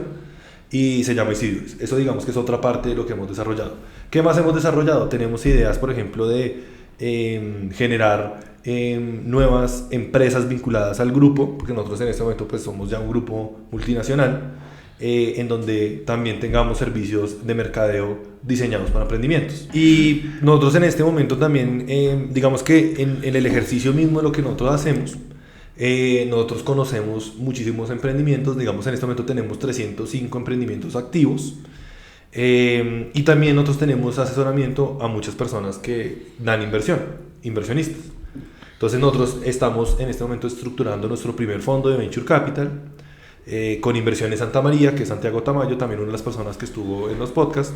y se llama Easy Juris. Eso, digamos, que es otra parte de lo que hemos desarrollado. ¿Qué más hemos desarrollado? Tenemos ideas, por ejemplo, de generar nuevas empresas vinculadas al grupo, porque nosotros en este momento pues somos ya un grupo multinacional, en donde también tengamos servicios de mercadeo diseñados para emprendimientos. Y nosotros en este momento también, digamos que en el ejercicio mismo de lo que nosotros hacemos, nosotros conocemos muchísimos emprendimientos. Digamos, en este momento tenemos 305 emprendimientos activos, y también nosotros tenemos asesoramiento a muchas personas que dan inversionistas. Entonces nosotros estamos en este momento estructurando nuestro primer fondo de Venture Capital, con Inversiones Santa María, que es Santiago Tamayo, también una de las personas que estuvo en los podcasts,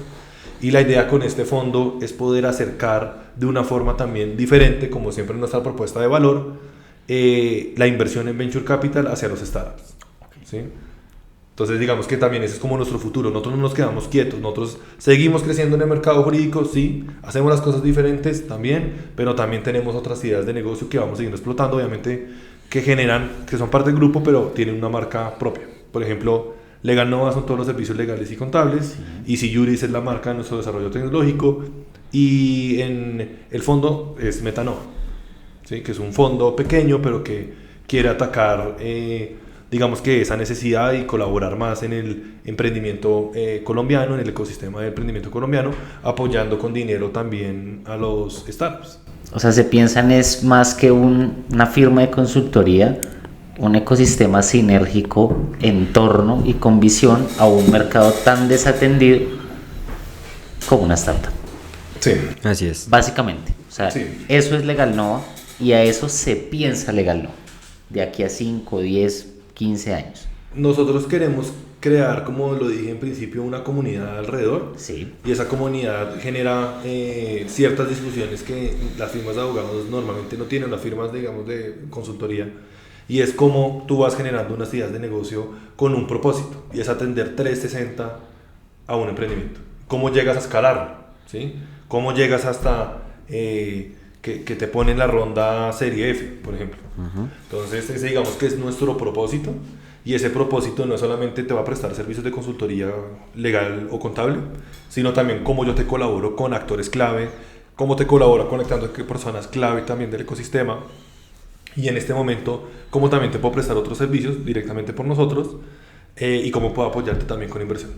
Y la idea con este fondo es poder acercar de una forma también diferente, como siempre en nuestra propuesta de valor, la inversión en Venture Capital hacia los startups. ¿Sí? Entonces digamos que también ese es como nuestro futuro. Nosotros no nos quedamos quietos, nosotros seguimos creciendo en el mercado jurídico, sí, hacemos las cosas diferentes también, pero también tenemos otras ideas de negocio que vamos siguiendo explotando, obviamente, que generan, que son parte del grupo, pero tienen una marca propia. Por ejemplo, Legal Nova son todos los servicios legales y contables, Easy Juris es la marca de nuestro desarrollo tecnológico, y en el fondo es Metanova, ¿sí? Que es un fondo pequeño, pero que quiere atacar digamos que esa necesidad y colaborar más en el emprendimiento colombiano, en el ecosistema de emprendimiento colombiano, apoyando con dinero también a los startups. O sea, se piensan es más que una firma de consultoría, un ecosistema sinérgico en torno y con visión a un mercado tan desatendido como una startup. Sí. Así es. Básicamente. O sea, Sí. eso es Legal Nova y a eso se piensa Legal Nova. De aquí a 5, 10, 15 años. Nosotros queremos crear, como lo dije en principio, una comunidad alrededor. Sí. Y esa comunidad genera ciertas discusiones que las firmas de abogados normalmente no tienen, las firmas, digamos, de consultoría. Y es como tú vas generando unas ideas de negocio con un propósito, y es atender 360 a un emprendimiento. ¿Cómo llegas a escalarlo? ¿Sí? ¿Cómo llegas hasta que te ponen la ronda serie F, por ejemplo? Entonces, ese digamos que es nuestro propósito, y ese propósito no solamente te va a prestar servicios de consultoría legal o contable, sino también cómo yo te colaboro con actores clave, cómo te colaboro conectando con personas clave también del ecosistema, y en este momento cómo también te puedo prestar otros servicios directamente por nosotros, y cómo puedo apoyarte también con inversión.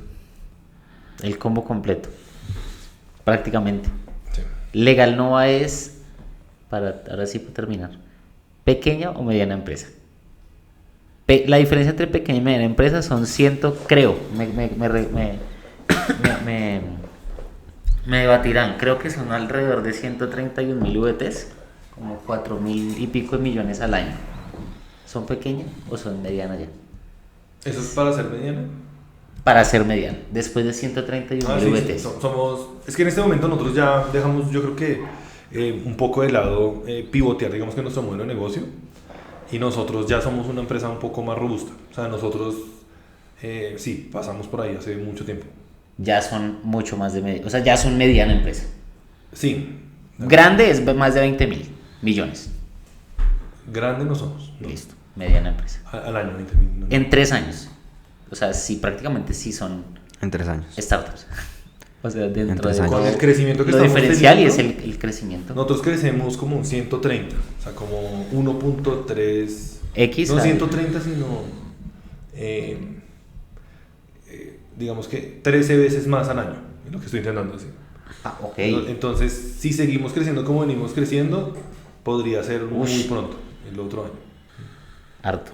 El combo completo. Prácticamente. Sí. Legal Nova es, ahora sí para terminar, pequeña o mediana empresa. La diferencia entre pequeña y mediana empresa son creo, me debatirán, creo que son alrededor de 131.000 VTs, como 4.000 y pico de millones al año. ¿Son pequeñas o son medianas ya? ¿Eso es para ser mediana? Para ser mediana, después de 131.000 VTs. Es que en este momento nosotros ya dejamos, yo creo que un poco de lado pivotear, digamos que nuestro modelo de negocio, y nosotros ya somos una empresa un poco más robusta. O sea, nosotros sí, pasamos por ahí hace mucho tiempo. Ya son mucho más de media, o sea, ya son mediana empresa. Sí. Grande es más de 20.000 millones. Grande no somos. No. Listo, mediana empresa. Al año, 20.000. No. En 3 años. O sea, sí, prácticamente sí son En 3 años. startups. O sea, dentro En 3 de años. Con el crecimiento que lo estamos diferencial y es teniendo, el crecimiento. nosotros crecemos como un 130, o sea, como 1.3 X. no 130, sino digamos que 13 veces más al año, es lo que estoy intentando decir. Ah, ok. Entonces, si seguimos creciendo como venimos creciendo, podría ser muy Ush. pronto, el otro año. Harto.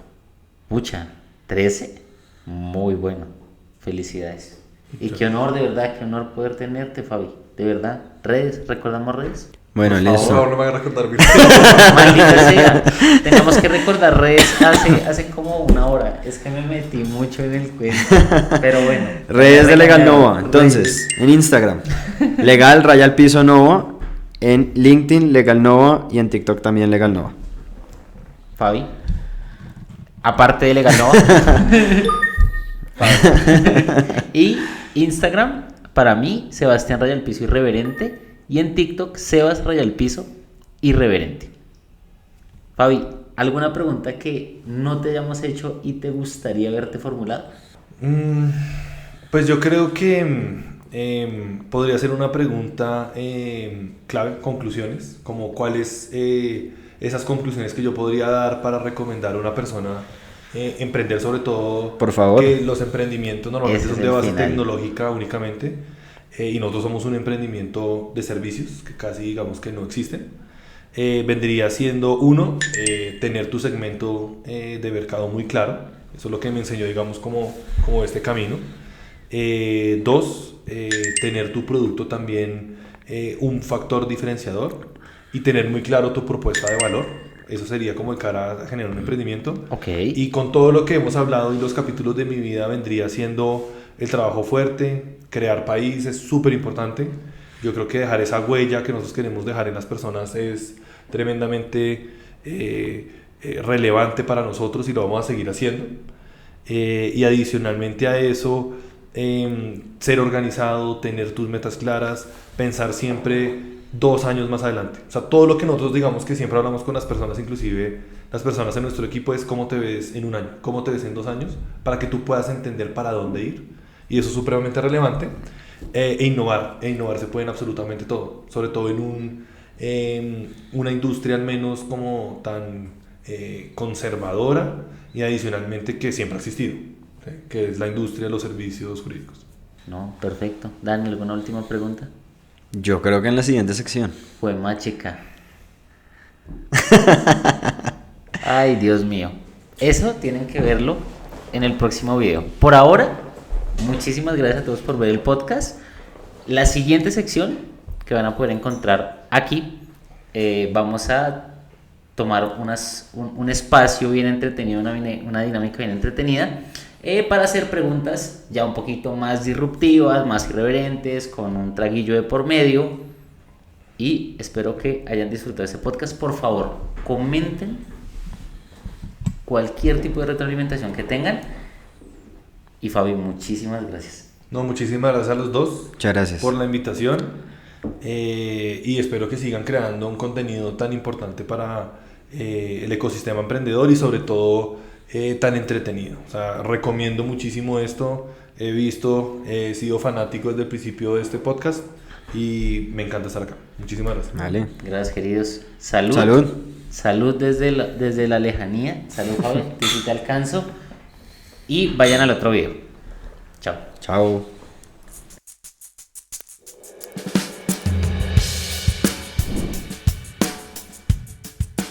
Pucha, 13. Muy bueno. Felicidades. Y qué honor, de verdad, qué honor poder tenerte, Fabi. De verdad. ¿Redes? ¿Recordamos redes? Bueno, Por listo. favor, no me hagan recordar bien. Maldita sea. Tenemos que recordar redes hace como una hora. Es que me metí mucho en el cuento. Pero bueno. Redes de Legal Nova. Redes. Entonces, en Instagram, Legal Raya al Piso Nova. En LinkedIn, Legal Nova. Y en TikTok también, Legal Nova. Fabi. Aparte de Legal Nova. Y Instagram, para mí, Sebastián Raya al Piso Irreverente. Y en TikTok, Sebas Raya al Piso Irreverente. Fabi, ¿alguna pregunta que no te hayamos hecho y te gustaría verte formulado? Pues yo creo que podría ser una pregunta clave, conclusiones, como cuáles esas conclusiones que yo podría dar para recomendar a una persona emprender, sobre todo. Por favor. Que los emprendimientos normalmente Ese son es de el base final. tecnológica únicamente, y nosotros somos un emprendimiento de servicios que casi digamos que no existen. Vendría siendo uno, tener tu segmento de mercado muy claro. Eso es lo que me enseñó, digamos, como este camino. Dos, tener tu producto también un factor diferenciador y tener muy claro tu propuesta de valor. Eso sería como de cara a generar un emprendimiento. Ok. Y con todo lo que hemos hablado y los capítulos de mi vida vendría siendo el trabajo fuerte, crear país es súper importante. Yo creo que dejar esa huella que nosotros queremos dejar en las personas es tremendamente relevante para nosotros y lo vamos a seguir haciendo. Y adicionalmente a eso, ser organizado, tener tus metas claras, pensar siempre 2 años más adelante. O sea, todo lo que nosotros digamos que siempre hablamos con las personas, inclusive las personas en nuestro equipo, es cómo te ves en 1 año, cómo te ves en 2 años, para que tú puedas entender para dónde ir. Y eso es supremamente relevante. Innovar se puede en absolutamente todo, sobre todo en una industria al menos como tan conservadora y adicionalmente que siempre ha existido, ¿sí? Que es la industria de los servicios jurídicos. No, perfecto. Dani, ¿alguna última pregunta? Yo creo que en la siguiente sección. Fue machica. Ay, Dios mío. Eso tienen que verlo en el próximo video. Por ahora, muchísimas gracias a todos por ver el podcast. La siguiente sección que van a poder encontrar aquí, vamos a tomar un espacio bien entretenido, una dinámica bien entretenida, para hacer preguntas ya un poquito más disruptivas, más irreverentes, con un traguillo de por medio. Y espero que hayan disfrutado de este podcast. Por favor, comenten cualquier tipo de retroalimentación que tengan. Y Fabi, muchísimas gracias. No, muchísimas gracias a los dos. Muchas gracias por la invitación. Y espero que sigan creando un contenido tan importante para el ecosistema emprendedor y sobre todo tan entretenido. O sea, recomiendo muchísimo esto. He sido fanático desde el principio de este podcast y me encanta estar acá. Muchísimas gracias. Vale. Gracias, queridos. Salud. Salud. Salud desde la lejanía. Salud, Fabi. Te alcanzo. Y vayan al otro video. Chao. Chao.